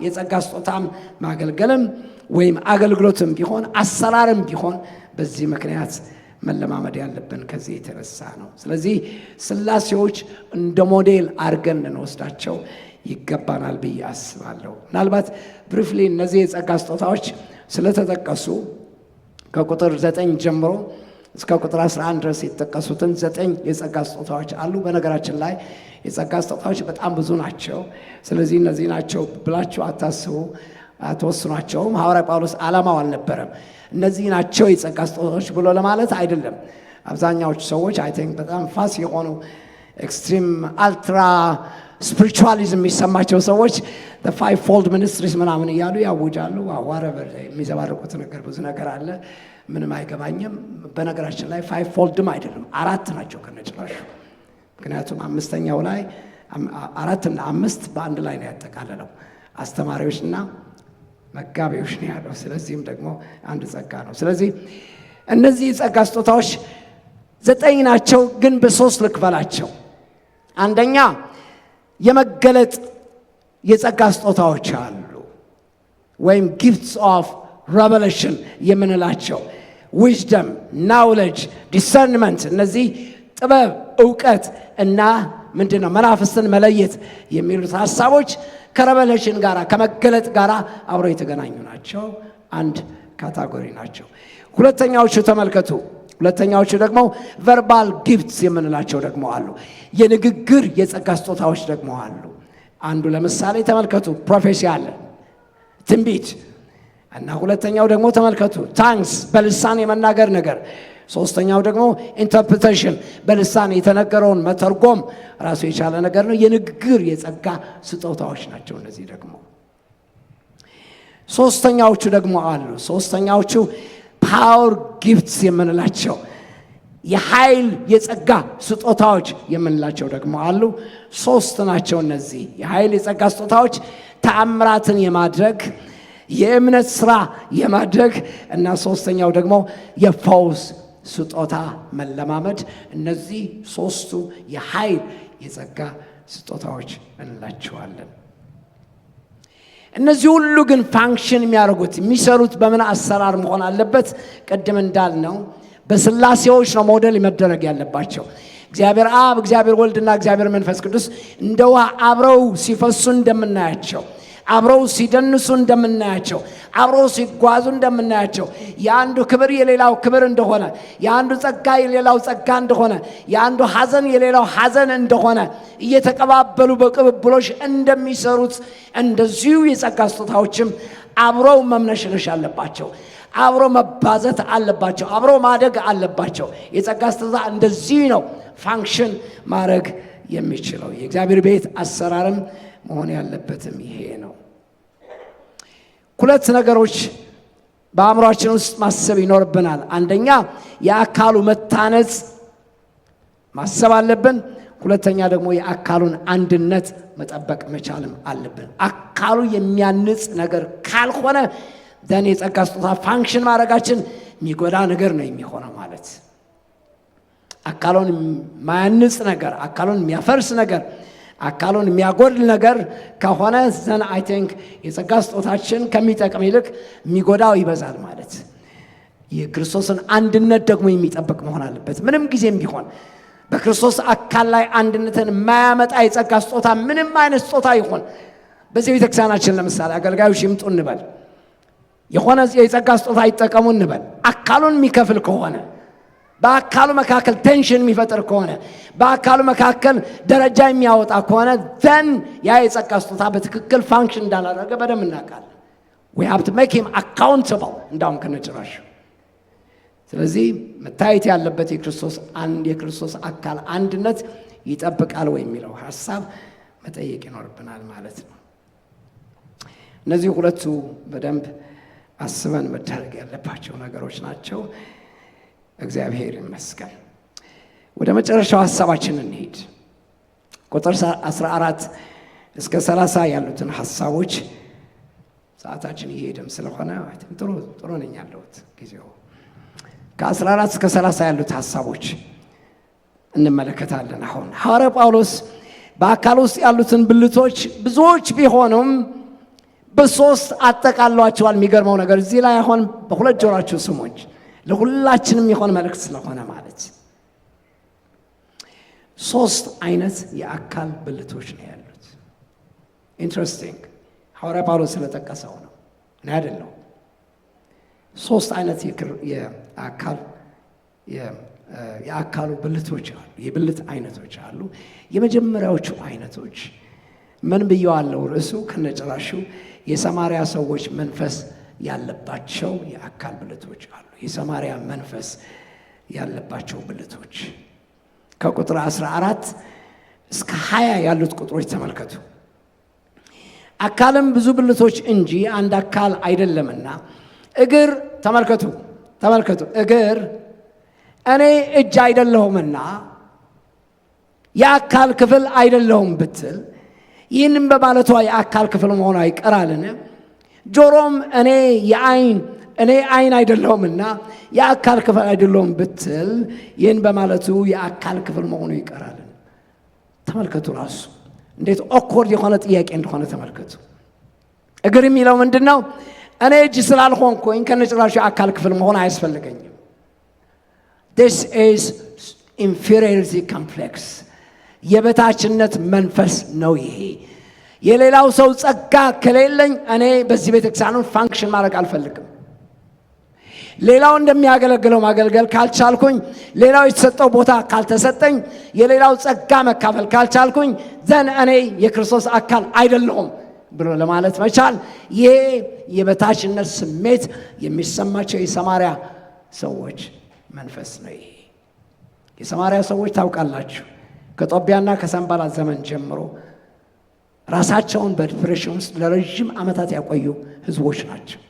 የጸጋ ስጦታም ማገልገልም ወይም አገልግሎትም ቢሆን አሰራርም ቢሆን በዚህ ምክንያት መለማመድ ያለብን ከዚህ የተነሳ ነው። ስለዚህ ሥላሴዎች እንደ ሞዴል አድርገን እንወስዳቸው ይገባናል ብዬ አስባለሁ። ምናልባት ብሪፍሊ እነዚህ የጸጋ ስጦታዎች ስለተጠቀሱ ከቁጥር 9 ጀምሮ እስከ ቁጥር 11 ድረስ የተጠቀሱትን 9 የጸጋ ስጦታዎች አሉ። በነገራችን ላይ የጸጋ ስጦታዎች በጣም ብዙ ናቸው። ስለዚህ እነዚህ ናቸው ብላችሁ አታስቡ፣ አትወስኗቸውም። ሐዋርያ ጳውሎስ ዓላማው አልነበረም እነዚህ ናቸው የጸጋ ስጦታዎች ብሎ ለማለት አይደለም። አብዛኛዎቹ ሰዎች አይ ቲንክ በጣም ፋስ የሆኑ ኤክስትሪም አልትራ ስፒሪቹዋሊዝም የሚሰማቸው ሰዎች the fivefold ministries ምናምን እያሉ ያውጃሉ። ዋረበር የሚዘባርቁት ነገር ብዙ ነገር አለ፣ ምንም አይገባኝም። በነገራችን ላይ fivefoldም አይደለም 4 ናቸው ከነጭራሹ። ምክንያቱም 5ኛው ላይ 4 እና 5 በአንድ ላይ ነው ያጠቃለለው፣ አስተማሪዎችና መጋቢዎች ነው ያለው። ስለዚህም ደግሞ አንድ ጸጋ ነው። ስለዚህ እነዚህ ጸጋ ስጦታዎች 9 ናቸው፣ ግን በ3 ልክፈላቸው። አንደኛ የመገለጥ የጸጋ ስጦታዎች አሉ፣ ወይም ጊፍትስ ኦፍ ሬቨሌሽን የምንላቸው ዊዝደም፣ ናውሌጅ፣ ዲሰርንመንት። እነዚህ ጥበብ፣ እውቀት እና ምንድነው መናፍስትን መለየት የሚሉት ሐሳቦች ከሬቨሌሽን ጋራ ከመገለጥ ጋራ አብረው የተገናኙ ናቸው። አንድ ካታጎሪ ናቸው። ሁለተኛዎቹ ተመልከቱ። ሁለተኛዎቹ ደግሞ ቨርባል ጊፍትስ የምንላቸው ደግሞ አሉ። የንግግር የጸጋ ስጦታዎች ደግሞ አሉ። አንዱ ለምሳሌ ተመልከቱ፣ ፕሮፌሲ አለ፣ ትንቢት። እና ሁለተኛው ደግሞ ተመልከቱ፣ ታንክስ፣ በልሳን የመናገር ነገር። ሶስተኛው ደግሞ ኢንተርፕሬቴሽን፣ በልሳን የተነገረውን መተርጎም ራሱ የቻለ ነገር ነው። የንግግር የጸጋ ስጦታዎች ናቸው እነዚህ ደግሞ። ሶስተኛዎቹ ደግሞ አሉ። ሶስተኛዎቹ ፓወር ጊፍትስ የምንላቸው የኃይል የጸጋ ስጦታዎች የምንላቸው ደግሞ አሉ። 3 ናቸው እነዚህ የኃይል የጸጋ ስጦታዎች፣ ተአምራትን የማድረግ የእምነት ሥራ የማድረግ እና ሶስተኛው ደግሞ የፈውስ ስጦታ መለማመድ። እነዚህ 3ቱ የኃይል የጸጋ ስጦታዎች እንላቸዋለን። እነዚህ ሁሉ ግን ፋንክሽን የሚያደርጉት የሚሰሩት በምን አሰራር መሆን አለበት? ቅድም እንዳልነው በሥላሴዎች ነው ሞዴል መደረግ ያለባቸው። እግዚአብሔር አብ፣ እግዚአብሔር ወልድና እግዚአብሔር መንፈስ ቅዱስ እንደ ውሃ አብረው ሲፈሱ እንደምናያቸው፣ አብረው ሲደንሱ እንደምናያቸው፣ አብረው ሲጓዙ እንደምናያቸው፣ የአንዱ ክብር የሌላው ክብር እንደሆነ፣ የአንዱ ጸጋ የሌላው ጸጋ እንደሆነ፣ የአንዱ ሐዘን የሌላው ሐዘን እንደሆነ እየተቀባበሉ በቅብብሎሽ እንደሚሰሩት እንደዚሁ የጸጋ ስጦታዎችም አብረው መምነሽነሽ አለባቸው። አብሮ መባዘት አለባቸው። አብሮ ማደግ አለባቸው። የጸጋ ስጦታ እንደዚህ ነው ፋንክሽን ማድረግ የሚችለው። የእግዚአብሔር ቤት አሰራርም መሆን ያለበትም ይሄ ነው። 2 ነገሮች በአእምሯችን ውስጥ ማሰብ ይኖርብናል። አንደኛ የአካሉ መታነጽ ማሰብ አለብን። ሁለተኛ ደግሞ የአካሉን አንድነት መጠበቅ መቻልም አለብን። አካሉ የሚያንጽ ነገር ካልሆነ ደን የጸጋ ስጦታ ፋንክሽን ማድረጋችን የሚጎዳ ነገር ነው የሚሆነው ማለት። አካሉን የማያንጽ ነገር፣ አካሉን የሚያፈርስ ነገር፣ አካሉን የሚያጎድል ነገር ከሆነ ዘን አይ ቲንክ የጸጋ ስጦታችን ከሚጠቅም ይልቅ የሚጎዳው ይበዛል ማለት። የክርስቶስን አንድነት ደግሞ የሚጠብቅ መሆን አለበት። ምንም ጊዜም ቢሆን በክርስቶስ አካል ላይ አንድነትን የማያመጣ የጸጋ ስጦታ ምንም አይነት ስጦታ ይሆን፣ በዚህ ቤተክርስቲያናችን ለምሳሌ አገልጋዮች ይምጡ እንበል፣ የሆነ የጸጋ ስጦታ ይጠቀሙ እንበል፣ አካሉን የሚከፍል ከሆነ፣ በአካሉ መካከል ቴንሽን የሚፈጥር ከሆነ፣ በአካሉ መካከል ደረጃ የሚያወጣ ከሆነ ዘን ያ የጸጋ ስጦታ በትክክል ፋንክሽን እንዳላደረገ በደንብ እናውቃለን። we have to make him accountable እንዳውም ከነጭራሹ። ስለዚህ መታየት ያለበት የክርስቶስ አካል አንድነት ይጠብቃል ወይ የሚለው ሐሳብ መጠየቅ ይኖርብናል ማለት ነው። እነዚህ 2ቱ በደንብ አስበን መደረግ ያለባቸው ነገሮች ናቸው። እግዚአብሔር ይመስገን። ወደ መጨረሻው ሐሳባችን እንሂድ። ቁጥር 14 እስከ 30 ያሉትን ሐሳቦች ሰዓታችን እየሄደም ስለሆነ ጥሩ ነኝ ያለሁት ጊዜው። ከ14 እስከ 30 ያሉት ሐሳቦች እንመለከታለን። አሁን ሐዋርያ ጳውሎስ በአካል ውስጥ ያሉትን ብልቶች ብዙዎች ቢሆኑም በ3 አጠቃሏቸዋል። የሚገርመው ነገር እዚህ ላይ አሁን በ2 ጆሮአችሁ ስሙኝ። ለሁላችንም የሆነ መልእክት ስለሆነ ማለት። ሶስት አይነት የአካል ብልቶች ነው ያሉት። ኢንትረስቲንግ ሐዋርያ ጳውሎስ ስለጠቀሰው ነው እኔ አይደለም። ሶስት አይነት የአካሉ ብልቶች አሉ፣ የብልት አይነቶች አሉ። የመጀመሪያዎቹ አይነቶች ምን ብየዋለሁ? ርዕሱ ከነጭራሹ የሰማርያ ሰዎች መንፈስ ያለባቸው የአካል ብልቶች አሉ። የሰማርያ መንፈስ ያለባቸው ብልቶች ከቁጥር 14 እስከ 20 ያሉት ቁጥሮች ተመልከቱ። አካልም ብዙ ብልቶች እንጂ አንድ አካል አይደለምና እግር ተመልከቱ እግር እኔ እጅ አይደለሁምና የአካል ክፍል አይደለሁም ብትል ይህንም በማለቷ የአካል ክፍል መሆኗ ይቀራልን? ጆሮም እኔ አይን አይደለሁምና የአካል ክፍል አይደለሁም ብትል ይህን በማለቱ የአካል ክፍል መሆኑ ይቀራልን? ተመልከቱ ራሱ እንዴት ኦክወርድ የሆነ ጥያቄ እንደሆነ ተመልከቱ። እግር የሚለው ምንድን ነው? እኔ እጅ ስላልሆንኩኝ ከነጭራሹ የአካል ክፍል መሆን አያስፈልገኝም። This is inferiority complex የበታችነት መንፈስ ነው ይሄ። የሌላው ሰው ጸጋ ከሌለኝ እኔ በዚህ ቤተክርስቲያኑን ፋንክሽን ማድረግ አልፈልግም። ሌላው እንደሚያገለግለው ማገልገል ካልቻልኩኝ፣ ሌላው የተሰጠው ቦታ ካልተሰጠኝ፣ የሌላው ጸጋ መካፈል ካልቻልኩኝ ዘን እኔ የክርስቶስ አካል አይደለሁም ብሎ ለማለት መቻል ይሄ የበታችነት ስሜት የሚሰማቸው የሰማርያ ሰዎች መንፈስ ነው። ይሄ የሰማርያ ሰዎች ታውቃላችሁ ከጦቢያና ከሰንባላት ዘመን ጀምሮ ራሳቸውን በዲፕሬሽን ውስጥ ለረጅም ዓመታት ያቆዩ ህዝቦች ናቸው።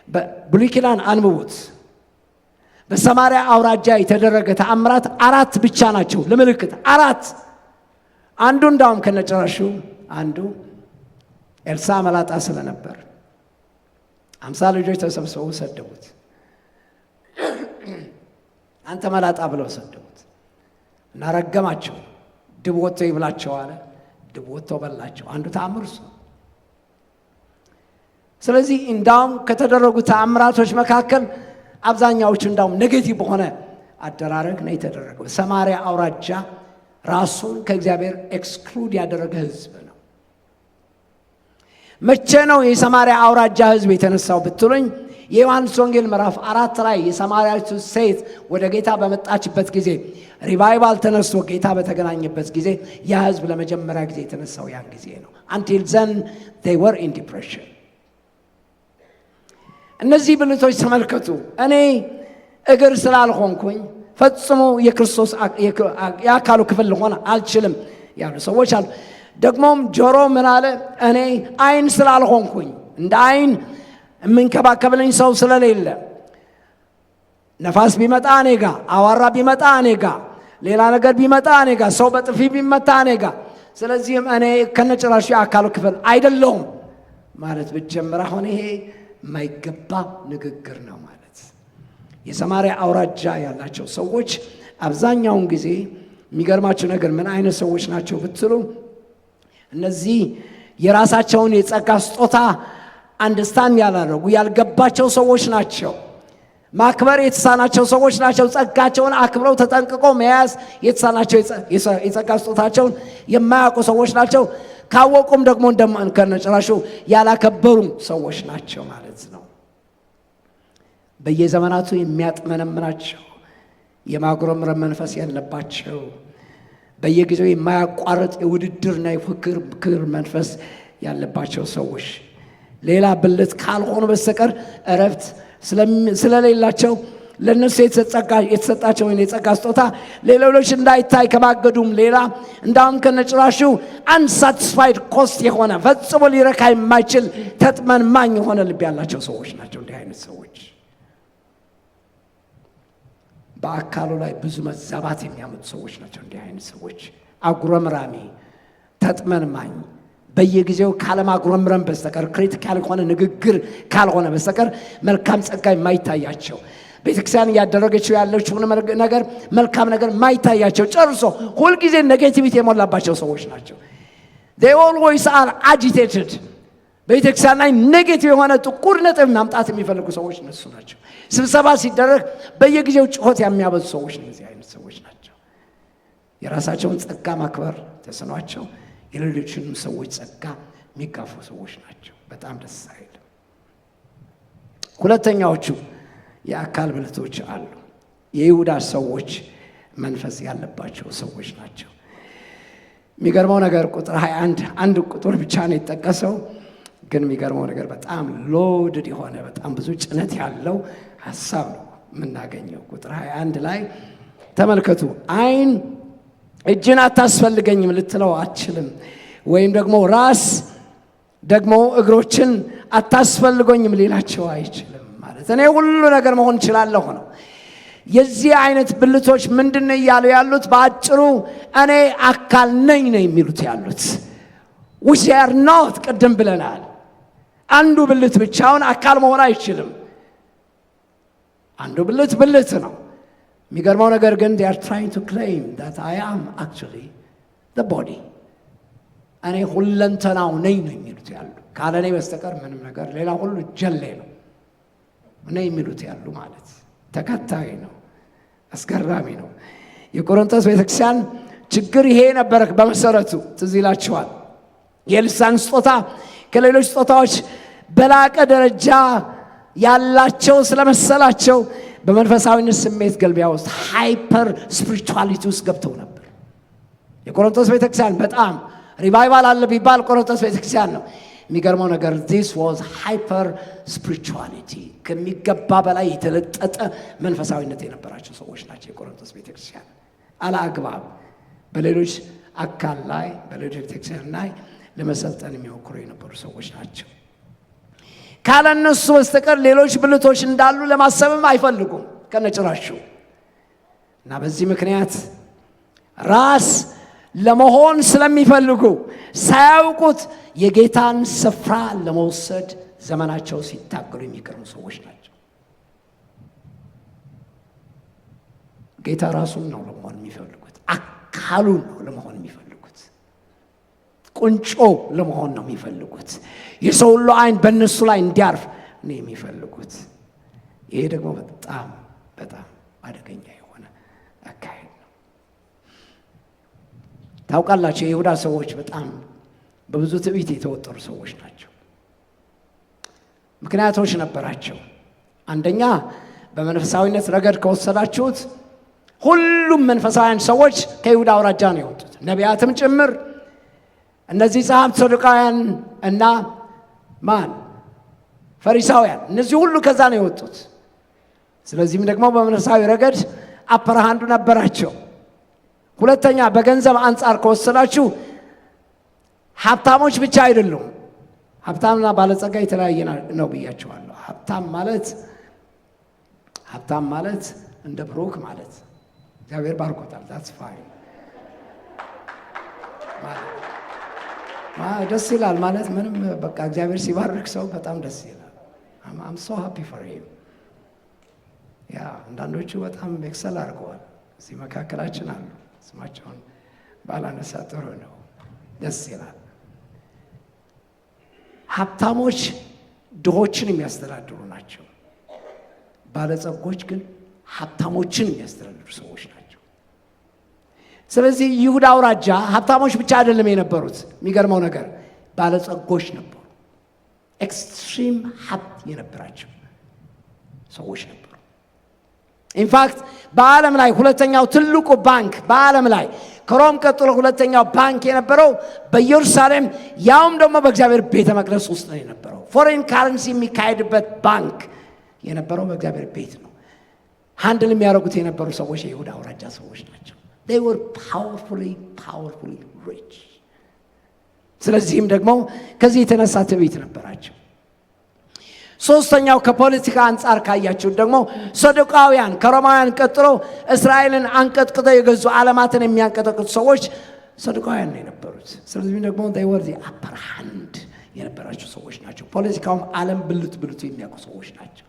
በብሉይ ኪዳን አንብቡት። በሰማርያ አውራጃ የተደረገ ተአምራት 4 ብቻ ናቸው ለምልክት 4። አንዱ እንዳውም ከነጭራሹ አንዱ ኤልሳ መላጣ ስለነበር 50 ልጆች ተሰብስበው ሰደቡት። አንተ መላጣ ብለው ሰደቡት እና ረገማቸው። ድብ ወጥቶ ይብላቸው አለ። ድብ ወጥቶ በላቸው። አንዱ ተአምር እሱ። ስለዚህ እንዳውም ከተደረጉ ተአምራቶች መካከል አብዛኛዎቹ እንዳውም ኔጌቲቭ በሆነ አደራረግ ነው የተደረገው። ሰማርያ አውራጃ ራሱን ከእግዚአብሔር ኤክስክሉድ ያደረገ ህዝብ ነው። መቼ ነው የሰማርያ አውራጃ ህዝብ የተነሳው ብትሉኝ የዮሐንስ ወንጌል ምዕራፍ 4 ላይ የሰማርያዊቱ ሴት ወደ ጌታ በመጣችበት ጊዜ ሪቫይቫል ተነስቶ ጌታ በተገናኘበት ጊዜ ያ ህዝብ ለመጀመሪያ ጊዜ የተነሳው ያን ጊዜ ነው። until then they were in depression። እነዚህ ብልቶች ተመልከቱ። እኔ እግር ስላልሆንኩኝ ፈጽሞ የክርስቶስ የአካሉ ክፍል ልሆን አልችልም ያሉ ሰዎች አሉ። ደግሞም ጆሮ ምን አለ? እኔ አይን ስላልሆንኩኝ እንደ አይን የምንከባከብልኝ ሰው ስለሌለ ነፋስ ቢመጣ እኔ ጋ፣ አዋራ ቢመጣ እኔ ጋ፣ ሌላ ነገር ቢመጣ እኔ ጋ፣ ሰው በጥፊ ቢመታ እኔ ጋ፣ ስለዚህም እኔ ከነጭራሹ የአካሉ ክፍል አይደለሁም ማለት ብትጀምር አሁን ይሄ የማይገባ ንግግር ነው ማለት። የሰማርያ አውራጃ ያላቸው ሰዎች አብዛኛውን ጊዜ የሚገርማቸው ነገር ምን አይነት ሰዎች ናቸው ብትሉ እነዚህ የራሳቸውን የጸጋ ስጦታ አንደርስታንድ ያላደረጉ ያልገባቸው ሰዎች ናቸው። ማክበር የተሳናቸው ሰዎች ናቸው። ጸጋቸውን አክብረው ተጠንቅቀው መያዝ የተሳናቸው የጸጋ ስጦታቸውን የማያውቁ ሰዎች ናቸው። ካወቁም ደግሞ ከነጭራሹ ያላከበሩ ሰዎች ናቸው ማለት ነው። በየዘመናቱ የሚያጥመነምናቸው የማጉረምረም መንፈስ ያለባቸው በየጊዜው የማያቋርጥ የውድድርና የፉክክር መንፈስ ያለባቸው ሰዎች ሌላ ብልት ካልሆኑ በስተቀር እረፍት ስለሌላቸው ለነሱ የተሰጣቸውን የጸጋ ስጦታ ለሌሎች እንዳይታይ ከማገዱም ሌላ እንዳውም ከነጭራሹ አንሳቲስፋይድ ኮስት የሆነ ፈጽሞ ሊረካ የማይችል ተጥመንማኝ የሆነ ልብ ያላቸው ሰዎች ናቸው። እንዲህ አይነት ሰዎች በአካሉ ላይ ብዙ መዛባት የሚያመጡ ሰዎች ናቸው። እንዲህ አይነት ሰዎች አጉረምራሚ፣ ተጥመንማኝ፣ በየጊዜው ካለማጉረምረም በስተቀር ክሪቲካል የሆነ ንግግር ካልሆነ በስተቀር መልካም ጸጋ የማይታያቸው ቤተክርስቲያን እያደረገችው ያለችው ነገር መልካም ነገር የማይታያቸው ጨርሶ ሁልጊዜ ኔጌቲቪቲ የሞላባቸው ሰዎች ናቸው። they always are agitated በቤተክርስቲያን ላይ ኔጌቲቭ የሆነ ጥቁር ነጥብ ማምጣት የሚፈልጉ ሰዎች እነሱ ናቸው። ስብሰባ ሲደረግ በየጊዜው ጩኸት የሚያበዙ ሰዎች እነዚህ አይነት ሰዎች ናቸው። የራሳቸውን ጸጋ ማክበር ተስኗቸው የሌሎችንም ሰዎች ጸጋ የሚጋፉ ሰዎች ናቸው። በጣም ደስ አይልም። ሁለተኛዎቹ የአካል ብልቶች አሉ። የይሁዳ ሰዎች መንፈስ ያለባቸው ሰዎች ናቸው። የሚገርመው ነገር ቁጥር 21 አንድ ቁጥር ብቻ ነው የተጠቀሰው። ግን የሚገርመው ነገር በጣም ሎድድ የሆነ በጣም ብዙ ጭነት ያለው ሐሳብ ነው የምናገኘው። ቁጥር 21 ላይ ተመልከቱ። ዓይን እጅን አታስፈልገኝም ልትለው አትችልም፣ ወይም ደግሞ ራስ ደግሞ እግሮችን አታስፈልገኝም ሊላቸው አይችልም። ማለት እኔ ሁሉ ነገር መሆን እችላለሁ ነው። የዚህ አይነት ብልቶች ምንድነው እያሉ ያሉት? በአጭሩ እኔ አካል ነኝ ነው የሚሉት ያሉት። which they are not። ቅድም ብለናል፣ አንዱ ብልት ብቻውን አካል መሆን አይችልም። አንዱ ብልት ነው። የሚገርመው ነገር ግን they are trying to claim that I am actually the body። እኔ ሁለንተናው ነኝ ነው የሚሉት ያሉ። ካለኔ በስተቀር ምንም ነገር ሌላ ሁሉ ጀሌ ነው እኔ የሚሉት ያሉ ማለት ተከታይ ነው። አስገራሚ ነው። የቆሮንቶስ ቤተክርስቲያን ችግር ይሄ ነበር በመሰረቱ። ትዝ ይላችኋል። የልሳን ስጦታ ከሌሎች ስጦታዎች በላቀ ደረጃ ያላቸው ስለመሰላቸው በመንፈሳዊነት ስሜት ገልቢያ ውስጥ ሃይፐር ስፒሪቹዋሊቲ ውስጥ ገብተው ነበር። የቆሮንቶስ ቤተክርስቲያን በጣም ሪቫይቫል አለ ቢባል ቆሮንቶስ ቤተክርስቲያን ነው። የሚገርመው ነገር this was hyper spirituality ከሚገባ በላይ የተለጠጠ መንፈሳዊነት የነበራቸው ሰዎች ናቸው የቆሮንቶስ ቤተክርስቲያን። አላግባብ በሌሎች አካል ላይ በሌሎች ቤተክርስቲያን ላይ ለመሰልጠን የሚሞክሩ የነበሩ ሰዎች ናቸው። ካለነሱ በስተቀር ሌሎች ብልቶች እንዳሉ ለማሰብም አይፈልጉም ከነጭራሹ። እና በዚህ ምክንያት ራስ ለመሆን ስለሚፈልጉ ሳያውቁት የጌታን ስፍራ ለመውሰድ ዘመናቸው ሲታገሉ የሚቀርሙ ሰዎች ናቸው። ጌታ ራሱን ነው ለመሆን የሚፈልጉት፣ አካሉን ነው ለመሆን የሚፈልጉት፣ ቁንጮ ለመሆን ነው የሚፈልጉት፣ የሰው ሁሉ ዓይን በእነሱ ላይ እንዲያርፍ ነው የሚፈልጉት። ይሄ ደግሞ በጣም በጣም አደገኛ የሆነ አካሄድ ነው። ታውቃላችሁ የይሁዳ ሰዎች በጣም በብዙ ትዕቢት የተወጠሩ ሰዎች ናቸው። ምክንያቶች ነበራቸው። አንደኛ በመንፈሳዊነት ረገድ ከወሰዳችሁት ሁሉም መንፈሳውያን ሰዎች ከይሁዳ አውራጃ ነው የወጡት፣ ነቢያትም ጭምር። እነዚህ ጸሐፍት ሰዱቃውያን እና ፈሪሳውያን፣ እነዚህ ሁሉ ከዛ ነው የወጡት። ስለዚህም ደግሞ በመንፈሳዊ ረገድ አፐርሃንዱ ነበራቸው። ሁለተኛ በገንዘብ አንጻር ከወሰዳችሁ ሀብታሞች ብቻ አይደሉም። ሀብታምና ባለጸጋ የተለያየ ነው ብያቸዋለሁ። ሀብታም ማለት እንደ ብሩክ ማለት እግዚአብሔር ባርኮታል። that's fine ደስ ይላል ማለት ምንም በቃ እግዚአብሔር ሲባርክ ሰው በጣም ደስ ይላል። I'm so happy for him። ያ አንዳንዶቹ በጣም ኤክሰል አድርገዋል። እዚህ መካከላችን አሉ። ስማቸውን ባላነሳ ጥሩ ነው። ደስ ይላል። ሀብታሞች ድሆችን የሚያስተዳድሩ ናቸው። ባለጸጎች ግን ሀብታሞችን የሚያስተዳድሩ ሰዎች ናቸው። ስለዚህ ይሁዳ አውራጃ ሀብታሞች ብቻ አይደለም የነበሩት። የሚገርመው ነገር ባለጸጎች ነበሩ። ኤክስትሪም ሀብት የነበራቸው ሰዎች ነበሩ። ኢንፋክት በዓለም ላይ ሁለተኛው ትልቁ ባንክ በዓለም ላይ ከሮም ቀጥሎ ሁለተኛው ባንክ የነበረው በኢየሩሳሌም ያውም ደግሞ በእግዚአብሔር ቤተ መቅደስ ውስጥ ነው የነበረው። ፎሬን ካረንሲ የሚካሄድበት ባንክ የነበረው በእግዚአብሔር ቤት ነው። ሃንድል የሚያደርጉት የነበሩ ሰዎች የይሁዳ አውራጃ ሰዎች ናቸው። they were powerfully rich። ስለዚህም ደግሞ ከዚህ የተነሳ ትዕቢት ነበራቸው። ሶስተኛው ከፖለቲካ አንጻር ካያችሁ ደግሞ ሰዱቃውያን ከሮማውያን ቀጥሎ እስራኤልን አንቀጥቅጠው የገዙ ዓለማትን የሚያንቀጠቅጡ ሰዎች ሰዱቃውያን ነው የነበሩት። ስለዚህ ደግሞ they were the upper hand የነበራቸው ሰዎች ናቸው። ፖለቲካውም ዓለም ብልቱ የሚያውቁ ሰዎች ናቸው።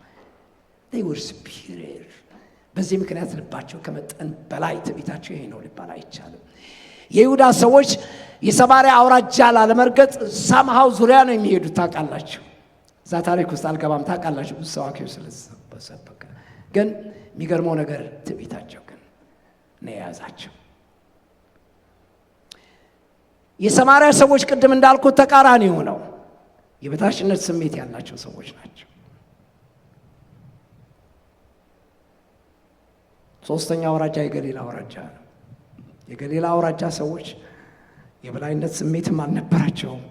they were superior። በዚህ ምክንያት ልባቸው ከመጠን በላይ ትዕቢታቸው ይሄ ነው ሊባል አይቻልም። የይሁዳ ሰዎች የሰማርያ አውራጃ ላለመርገጥ ሳምሃው ዙሪያ ነው የሚሄዱት። ታውቃላችሁ፣ እዛ ታሪክ ውስጥ አልገባም። ታውቃላችሁ ብዙ ሰዋኪው ስለሰበከ። ግን የሚገርመው ነገር ትዕቢታቸው ግን ነው የያዛቸው። የሰማርያ ሰዎች ቅድም እንዳልኩት ተቃራኒ ሆነው የበታችነት ስሜት ያላቸው ሰዎች ናቸው። ሶስተኛ አውራጃ የገሊላ አውራጃ ነው። የገሊላ አውራጃ ሰዎች የበላይነት ስሜትም አልነበራቸውም፣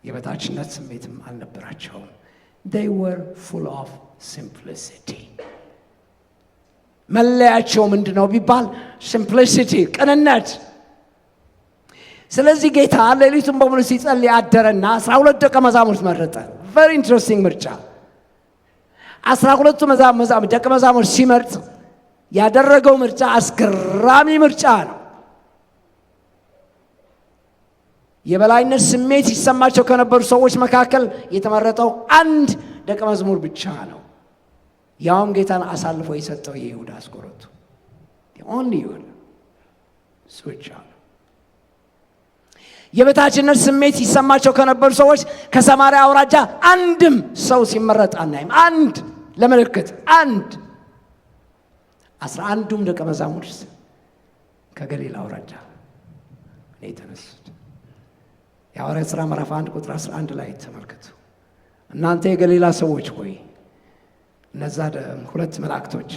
የበታችነት ስሜትም አልነበራቸውም። they were full of simplicity። መለያቸው ምንድነው ቢባል simplicity፣ ቅንነት። ስለዚህ ጌታ ሌሊቱን በሙሉ ሲጸልይ አደረና 12 ደቀ መዛሙርት መረጠ። very interesting ምርጫ። 12ቱ ደቀ መዛሙርት ሲመርጥ ያደረገው ምርጫ አስገራሚ ምርጫ ነው። የበላይነት ስሜት ይሰማቸው ከነበሩ ሰዎች መካከል የተመረጠው አንድ ደቀ መዝሙር ብቻ ነው። ያውም ጌታን አሳልፎ የሰጠው የይሁዳ አስቆሮቱ only one switch on። የበታችነት ስሜት ይሰማቸው ከነበሩ ሰዎች ከሰማርያ አውራጃ አንድም ሰው ሲመረጥ አናይም። አንድ ለምልክት አንድ 11ዱም ደቀ መዛሙርት ከገሊላ አውራጃ ነው የተነሱት። የሐዋርያት ሥራ ምዕራፍ 1 ቁጥር 11 ላይ ተመልከቱ። እናንተ የገሊላ ሰዎች ሆይ፣ እነዛ ሁለት መላእክቶች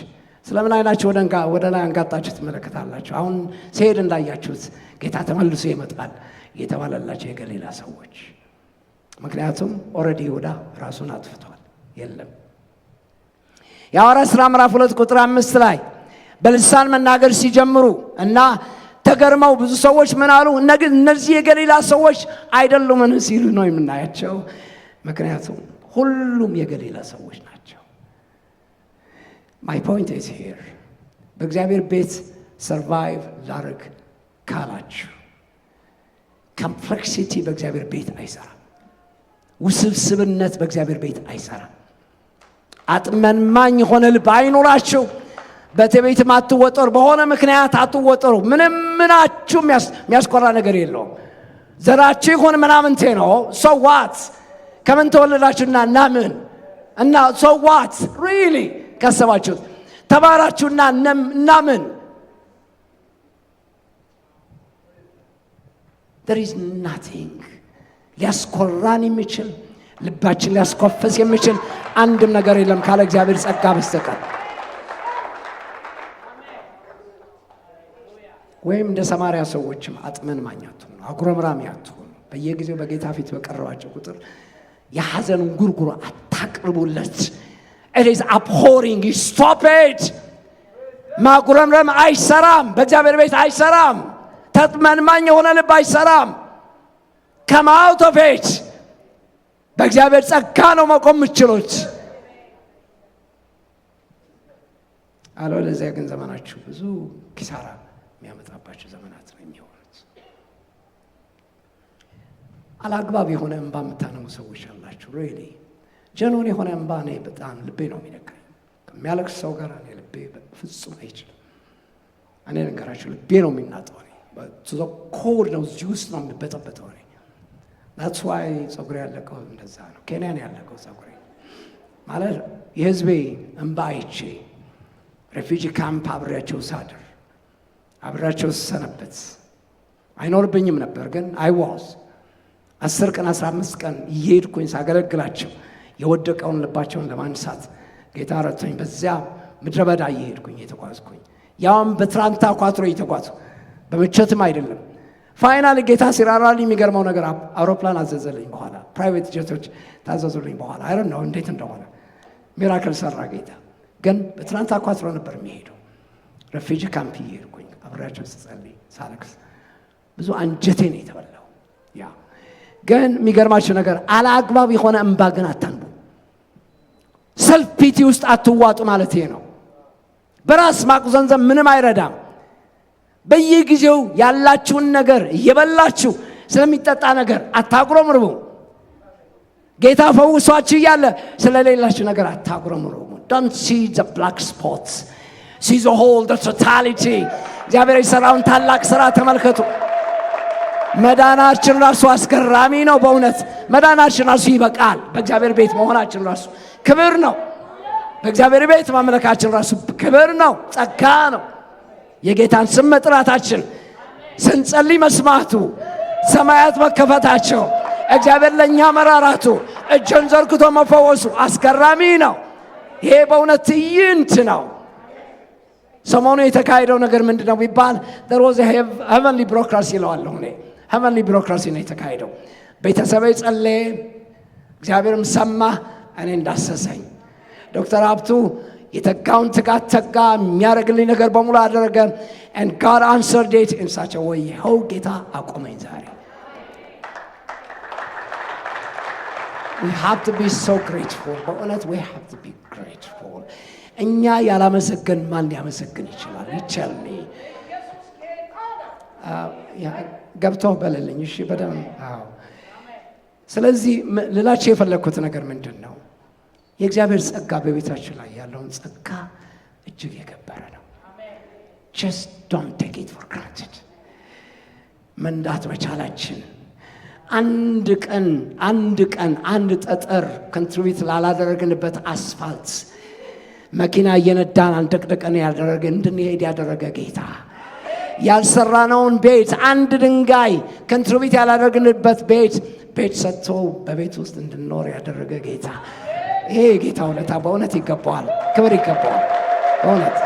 ስለምን አይናችሁ ወደ ላይ አንጋጣችሁ ትመለከታላችሁ? አሁን ሲሄድ እንዳያችሁት ጌታ ተመልሶ ይመጣል የተባለላቸው የገሊላ ሰዎች። ምክንያቱም ኦልሬዲ ይሁዳ ራሱን አጥፍቷል፣ የለም። የሐዋርያት ሥራ ምዕራፍ 2 ቁጥር 5 ላይ በልሳን መናገር ሲጀምሩ እና ተገርመው ብዙ ሰዎች ምን አሉ? እነዚህ የገሊላ ሰዎች አይደሉምን ሲሉ ነው የምናያቸው። ምክንያቱም ሁሉም የገሊላ ሰዎች ናቸው። my point is here በእግዚአብሔር ቤት ሰርቫይቭ ላርግ ካላችሁ ኮምፕሌክሲቲ በእግዚአብሔር ቤት አይሰራም። ውስብስብነት በእግዚአብሔር ቤት አይሰራም። አጥመንማኝ የሆነ ልብ አይኖራችሁ። በትዕቢትም አትወጠሩ፣ በሆነ ምክንያት አትወጠሩ። ምናችሁ የሚያስቆራ ነገር የለውም። ዘራችሁ ይሁን ምናምንቴ ነው። so what ከምን ተወለዳችሁና እናምን እና so what really ካሰባችሁት ተባራችሁና እናምን there is nothing ሊያስቆራን የሚችል ልባችን ሊያስኮፈስ የሚችል አንድም ነገር የለም ካለ እግዚአብሔር ጸጋ በስተቀር። ወይም እንደ ሰማርያ ሰዎችም አጥመን ማኛቱ አጉረምራሚያቱ በየጊዜው በጌታ ፊት በቀረባቸው ቁጥር የሐዘን ጉርጉሮ አታቅርቡለት። it is abhorring, stop it። ማጉረምረም አይሰራም፣ በእግዚአብሔር ቤት አይሰራም። ተጥመንማኝ የሆነ ልብ አይሰራም። come out of it። በእግዚአብሔር ጸጋ ነው መቆም የምትችሉት። አለበለዚያ ግን ዘመናችሁ ብዙ ኪሳራ የሚያመጣባቸው ዘመናት ነው የሚሆኑት። አላግባብ የሆነ እንባ የምታነሙ ሰዎች አላችሁ። ሪሊ ጀኖን የሆነ እንባ እኔ በጣም ልቤ ነው የሚነካኝ። ከሚያለቅስ ሰው ጋር እኔ ልቤ ፍጹም አይችልም። እኔ ነገራችሁ ልቤ ነው የሚናጠው። እኔ ኮድ ነው እዚህ ውስጥ ነው የሚበጠበጠው። እኔ that's why ጸጉሬ ያለቀው እንደዛ ነው። ኬንያ ነው ያለቀው ጸጉሬ ማለት የህዝቤ እንባ አይቼ ሬፊጂ ካምፕ አብሬያቸው ሳድር አብሬያቸው ሰነበት አይኖርብኝም ነበር። ግን I was 10 ቀን 15 ቀን እየሄድኩኝ ሳገለግላቸው የወደቀውን ልባቸውን ለማንሳት ጌታ ረድቶኝ በዚያ ምድረ በዳ እየሄድኩኝ የተጓዝኩኝ፣ ያውም በትራንታ ኳትሮ የተጓዝኩ በመቸትም አይደለም። ፋይናል ጌታ ሲራራልኝ የሚገርመው ነገር አውሮፕላን አዘዘልኝ። በኋላ ፕራይቬት ጀቶች ታዘዙልኝ። በኋላ አይ ዶንት ኖ እንዴት እንደሆነ ሚራክል ሰራ ጌታ። ግን በትራንታ ኳትሮ ነበር የሚሄደው። ሬፊጂ ካምፕ እየሄድኩኝ አብሬያቸው ስጸልይ ሳለቅስ ብዙ አንጀቴ ነው የተበላው። ያ ግን የሚገርማችሁ ነገር አላግባብ የሆነ እንባ ግን አታንቡ። ሰልፍ ፒቲ ውስጥ አትዋጡ ማለት ነው። በራስ ማቁዘንዘም ምንም አይረዳም። በየጊዜው ያላችሁን ነገር እየበላችሁ ስለሚጠጣ ነገር አታጉረምርሙ። ጌታ ፈውሷችሁ እያለ ስለሌላችሁ ነገር አታጉረምርሙ። don't see the black spots, see the whole, the totality። እግዚአብሔር የሰራውን ታላቅ ስራ ተመልከቱ። መዳናችን ራሱ አስገራሚ ነው። በእውነት መዳናችን ራሱ ይበቃል። በእግዚአብሔር ቤት መሆናችን ራሱ ክብር ነው። በእግዚአብሔር ቤት ማምለካችን ራሱ ክብር ነው፣ ጸጋ ነው። የጌታን ስም መጥራታችን፣ ስንጸልይ መስማቱ፣ ሰማያት መከፈታቸው፣ እግዚአብሔር ለእኛ መራራቱ፣ እጅን ዘርግቶ መፈወሱ አስገራሚ ነው። ይሄ በእውነት ትዕይንት ነው። ሰሞኑ የተካሄደው ነገር ምንድን ነው ቢባል there was a heavenly bureaucracy ይለዋለሁ እኔ። heavenly bureaucracy ነው የተካሄደው። ቤተሰቤ ጸለየ፣ እግዚአብሔርም ሰማ፣ እኔ እንዳሰሰኝ። ዶክተር ሀብቱ የተጋውን ትጋት ተጋ፣ የሚያደርግልኝ ነገር በሙሉ አደረገ። and God answered it in such a way how ጌታ አቆመኝ ዛሬ። we have to be so grateful። በእውነት we have to be grateful። እኛ ያላመሰገን ማን ሊያመሰግን ይችላል? ይቻልኝ ገብተው በለልኝ። እሺ በደንብ አዎ። ስለዚህ ልላችሁ የፈለግኩት ነገር ምንድን ነው? የእግዚአብሔር ጸጋ በቤታችሁ ላይ ያለውን ጸጋ እጅግ የከበረ ነው። just don't take it for granted። መንዳት መቻላችን አንድ ቀን አንድ ጠጠር ኮንትሪቢዩት ላላደረግንበት አስፋልት መኪና እየነዳን አንደቅደቀን ያደረገ እንድንሄድ ያደረገ ጌታ፣ ያልሰራነውን ቤት አንድ ድንጋይ ኮንትሪቢዩት ያላደረግንበት ቤት ሰጥቶ በቤት ውስጥ እንድንኖር ያደረገ ጌታ፣ ይሄ ጌታ ውለታ በእውነት ይገባዋል፣ ክብር ይገባዋል በእውነት።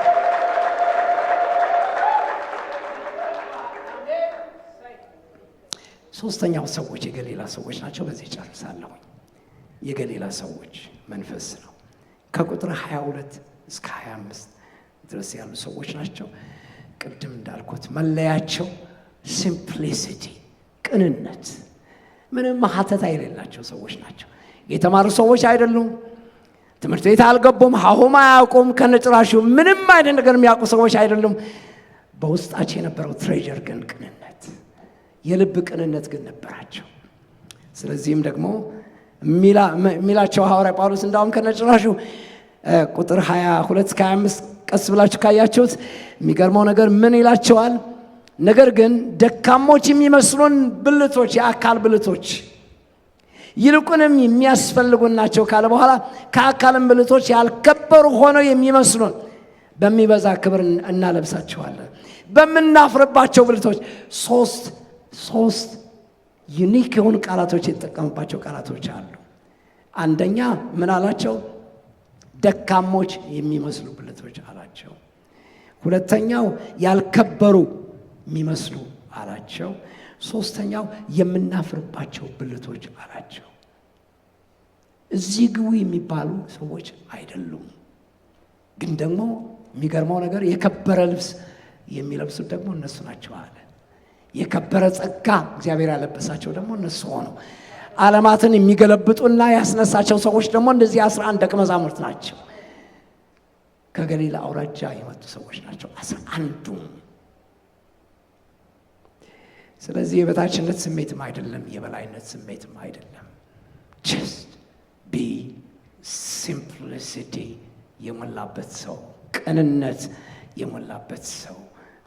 ሶስተኛው ሰዎች የገሊላ ሰዎች ናቸው። በዚህ ጨርሳለሁ። የገሊላ ሰዎች መንፈስ ነው። ከቁጥር 22 እስከ 25 ድረስ ያሉ ሰዎች ናቸው። ቅድም እንዳልኩት መለያቸው ሲምፕሊሲቲ፣ ቅንነት፣ ምንም ማህተት የሌላቸው ሰዎች ናቸው። የተማሩ ሰዎች አይደሉም። ትምህርት ቤት አልገቡም። ሀሁም አያውቁም። ከነጭራሹ ምንም አይነት ነገር የሚያውቁ ሰዎች አይደሉም። በውስጣቸው የነበረው ትሬጀር ግን ቅንነት፣ የልብ ቅንነት ግን ነበራቸው። ስለዚህም ደግሞ ሚላቸው ሐዋርያ ጳውሎስ እንዳውም ከነጭራሹ ቁጥር 22 እስከ 25 ቀስ ብላችሁ ካያችሁት የሚገርመው ነገር ምን ይላቸዋል? ነገር ግን ደካሞች የሚመስሉን ብልቶች፣ የአካል ብልቶች ይልቁንም የሚያስፈልጉን ናቸው ካለ በኋላ ከአካልም ብልቶች ያልከበሩ ሆነው የሚመስሉን በሚበዛ ክብር እናለብሳቸዋለን። በምናፍርባቸው ብልቶች ሶስት ዩኒክ የሆኑ ቃላቶች የተጠቀሙባቸው ቃላቶች አሉ። አንደኛ ምን አላቸው? ደካሞች የሚመስሉ ብልቶች አላቸው። ሁለተኛው ያልከበሩ የሚመስሉ አላቸው። ሶስተኛው የምናፍርባቸው ብልቶች አላቸው። እዚህ ግቡ የሚባሉ ሰዎች አይደሉም። ግን ደግሞ የሚገርመው ነገር የከበረ ልብስ የሚለብሱት ደግሞ እነሱ ናቸው አለ። የከበረ ጸጋ እግዚአብሔር ያለበሳቸው ደግሞ እነሱ ሆነው ዓለማትን የሚገለብጡና ያስነሳቸው ሰዎች ደግሞ እንደዚህ 11 ደቀ መዛሙርት ናቸው። ከገሊላ አውራጃ የመጡ ሰዎች ናቸው 11ዱ። ስለዚህ የበታችነት ስሜትም አይደለም፣ የበላይነት ስሜትም አይደለም። just be simplicity የሞላበት ሰው፣ ቅንነት የሞላበት ሰው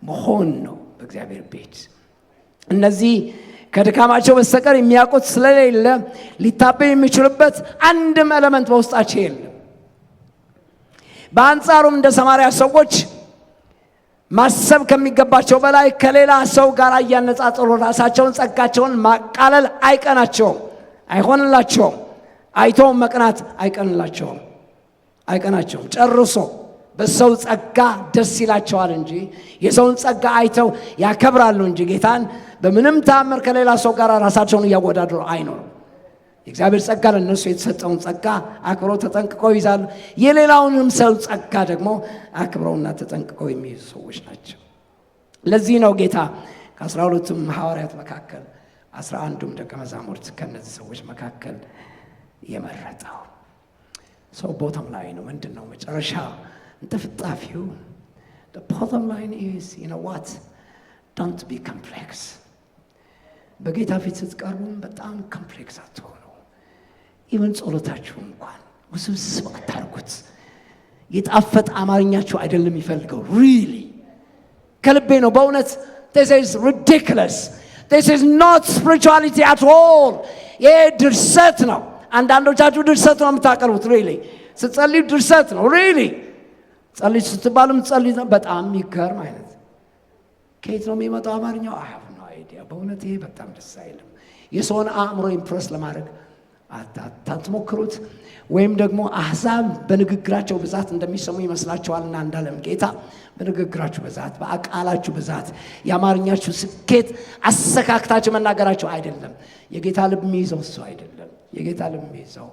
መሆን ነው በእግዚአብሔር ቤት። እነዚህ ከድካማቸው በስተቀር የሚያውቁት ስለሌለ ሊታበይ የሚችሉበት አንድም ኤሌመንት በውስጣቸው የለም። በአንጻሩም እንደ ሰማርያ ሰዎች ማሰብ ከሚገባቸው በላይ ከሌላ ሰው ጋር እያነጻጸሩ ራሳቸውን፣ ጸጋቸውን ማቃለል አይቀናቸውም፣ አይሆንላቸውም። አይተውም መቅናት አይቀናቸውም ጨርሶ። በሰው ጸጋ ደስ ይላቸዋል እንጂ የሰውን ጸጋ አይተው ያከብራሉ እንጂ ጌታን በምንም ተአምር ከሌላ ሰው ጋር ራሳቸውን እያወዳደሩ አይኖርም። የእግዚአብሔር ጸጋ ለእነሱ የተሰጠውን ጸጋ አክብረው ተጠንቅቀው ይዛሉ። የሌላውንም ሰው ጸጋ ደግሞ አክብረውና ተጠንቅቀው የሚይዙ ሰዎች ናቸው። ለዚህ ነው ጌታ ከ12ቱም ሐዋርያት መካከል 11ዱም ደቀ መዛሙርት ከነዚህ ሰዎች መካከል የመረጠው። ሰው ቦታም ላይ ነው። ምንድን ነው መጨረሻ እንጥፍጣፊው? the bottom line is, you know what, don't be complex። በጌታ ፊት ስትቀርቡም በጣም ኮምፕሌክስ አትሆኑ። ኢቨን ጸሎታችሁ እንኳን ውስብስብ አታርጉት። የጣፈጠ አማርኛችሁ አይደለም የሚፈልገው። ሪሊ ከልቤ ነው በእውነት this is ridiculous This is not spirituality at all. ይሄ ድርሰት ነው። አንዳንዶቻችሁ ድርሰት ነው የምታቀርቡት። really ስትጸልዩ ድርሰት ነው። really ጸልዩ ስትባሉም ጸልዩ ነው። በጣም የሚገርም አይነት ከየት ነው የሚመጣው አማርኛው? I have no idea። በእውነት ይሄ በጣም ደስ አይልም። የሰውን አእምሮ ኢምፕረስ ለማድረግ አትሞክሩት። ወይም ደግሞ አሕዛብ በንግግራቸው ብዛት እንደሚሰሙ ይመስላችኋልና እንዳለም ጌታ በንግግራችሁ ብዛት በአቃላችሁ ብዛት የአማርኛችሁ ስኬት አሰካክታችሁ መናገራችሁ አይደለም። የጌታ ልብ የሚይዘው እሱ አይደለም። የጌታ ልብ የሚይዘው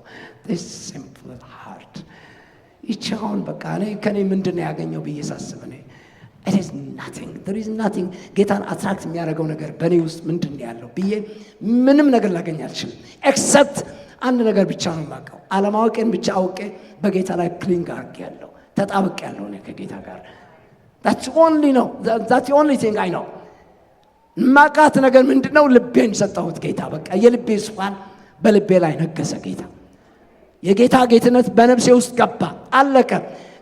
this simple heart ይቻውን በቃ እኔ ከኔ ምንድነው ያገኘው ብዬ ሳስብ እኔ it is nothing, there is nothing። ጌታን አትራክት የሚያደርገው ነገር በእኔ ውስጥ ምንድነው ያለው ብዬ ምንም ነገር ላገኝ አልችልም። except አንድ ነገር ብቻ ነው የማውቀው። አለማወቄን ብቻ አውቄ በጌታ ላይ ክሊንግ አድርጌያለሁ፣ ተጣብቄያለሁ እኔ ከጌታ ጋር። that's the only thing I know። ማቃት ነገር ምንድነው? ልቤን ሰጠሁት ጌታ። በቃ የልቤ ዙፋን በልቤ ላይ ነገሰ ጌታ። የጌታ ጌትነት በነፍሴ ውስጥ ገባ፣ አለቀ።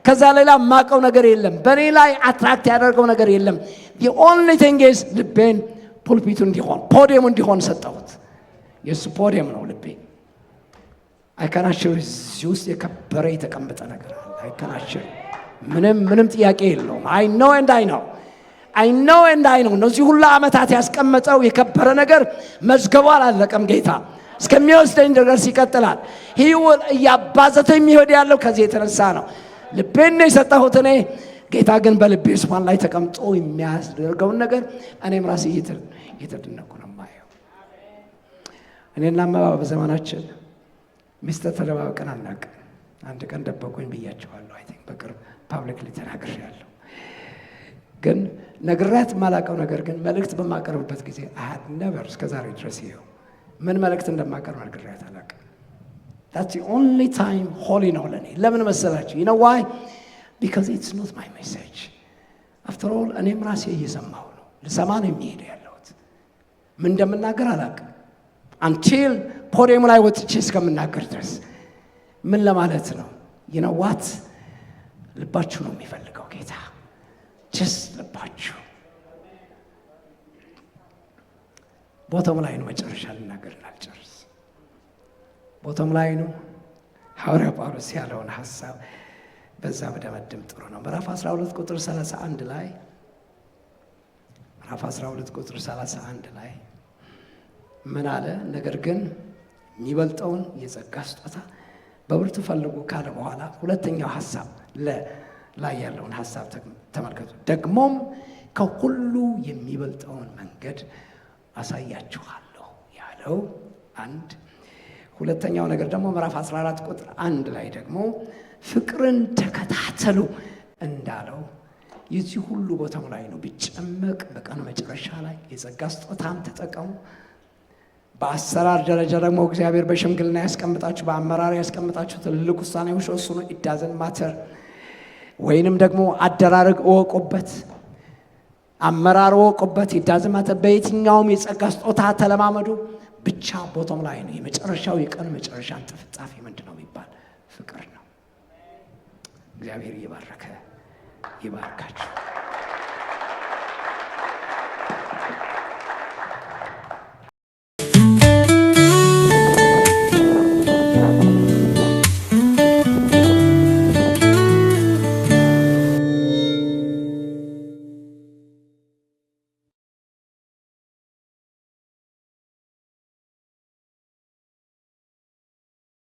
ከዛ ሌላ ማቀው ነገር የለም። በኔ ላይ አትራክት ያደርገው ነገር የለም። the only thing is ልቤን ፑልፒቱ እንዲሆን ፖዲየም እንዲሆን ሰጠሁት። የሱ ፖዲየም ነው ልቤ። አይከናሽር እዚህ ውስጥ የከበረ የተቀመጠ ነገር አለ። አይከናሽር ምንም ጥያቄ የለውም። I know and I know እነዚህ ሁሉ ዓመታት ያስቀመጠው የከበረ ነገር መዝገቡ አላለቀም። ጌታ እስከሚወስደኝ ድረስ ይቀጥላል። ህይወት እያባዘተ የሚሄድ ያለው ከዚህ የተነሳ ነው። ልቤን ነው የሰጠሁት እኔ። ጌታ ግን በልቤ ዙፋን ላይ ተቀምጦ የሚያስደርገውን ነገር እኔም ራሴ እየተደነቅኩ ነው የማየው። እኔና መባ በዘመናችን ሚስጥር ተደባብቀን አናውቅም። አንድ ቀን ደበቁኝ ብያቸዋለሁ። አይ ቲንክ በቅርብ ፓብሊክሊ ተናግሬያለሁ። ግን ነግሬያት የማላውቀው ነገር ግን መልእክት በማቀርብበት ጊዜ አሃድ ነበር እስከዛሬ ድረስ ይኸው ምን መልእክት እንደማቀርብ ነግሬያት አላውቅም። That's the only time holy ነው ለኔ። ለምን መሰላችሁ? you know why? because it's not my message. after all እኔም ራሴ እየሰማሁ ነው። ልሰማ ነው የሚሄደው ያለሁት። ምን እንደምናገር አላውቅም until ፖዲየሙ ላይ ወጥቼ እስከምናገር ድረስ። ምን ለማለት ነው? you know what? ልባችሁ ነው የሚፈልገው ጌታ። just ልባችሁ ቦታው ላይ ነው። መጨረሻ ልናገርና አልጨርስ። ቦታው ላይ ነው። ሐዋርያ ጳውሎስ ያለውን ሐሳብ በዛ በደመድም ጥሩ ነው። ምዕራፍ 12 ቁጥር 31 ላይ ምዕራፍ 12 ቁጥር 31 ላይ ምን አለ? ነገር ግን የሚበልጠውን የጸጋ ስጦታ በብርቱ ፈልጉ ካለ በኋላ ሁለተኛው ሐሳብ ላይ ያለውን ሐሳብ ተመልከቱ። ደግሞም ከሁሉ የሚበልጠውን መንገድ አሳያችኋለሁ ያለው አንድ። ሁለተኛው ነገር ደግሞ ምዕራፍ 14 ቁጥር 1 ላይ ደግሞ ፍቅርን ተከታተሉ እንዳለው የዚህ ሁሉ ቦታው ላይ ነው። ቢጨመቅ በቀኑ መጨረሻ ላይ የጸጋ ስጦታም ተጠቀሙ። በአሰራር ደረጃ ደግሞ እግዚአብሔር በሽምግልና ያስቀምጣችሁ፣ በአመራር ያስቀምጣችሁ ትልልቅ ውሳኔዎች ወስኑ። it doesn't matter። ወይንም ደግሞ አደራረግ እወቁበት፣ አመራር እወቁበት። it doesn't matter። በየትኛውም የጸጋ ስጦታ ተለማመዱ። ብቻ ቦታው ላይ ነው። የመጨረሻው የቀኑ መጨረሻ ተፈጻሚ ምንድነው የሚባል ፍቅር ነው። እግዚአብሔር ይባርካችሁ።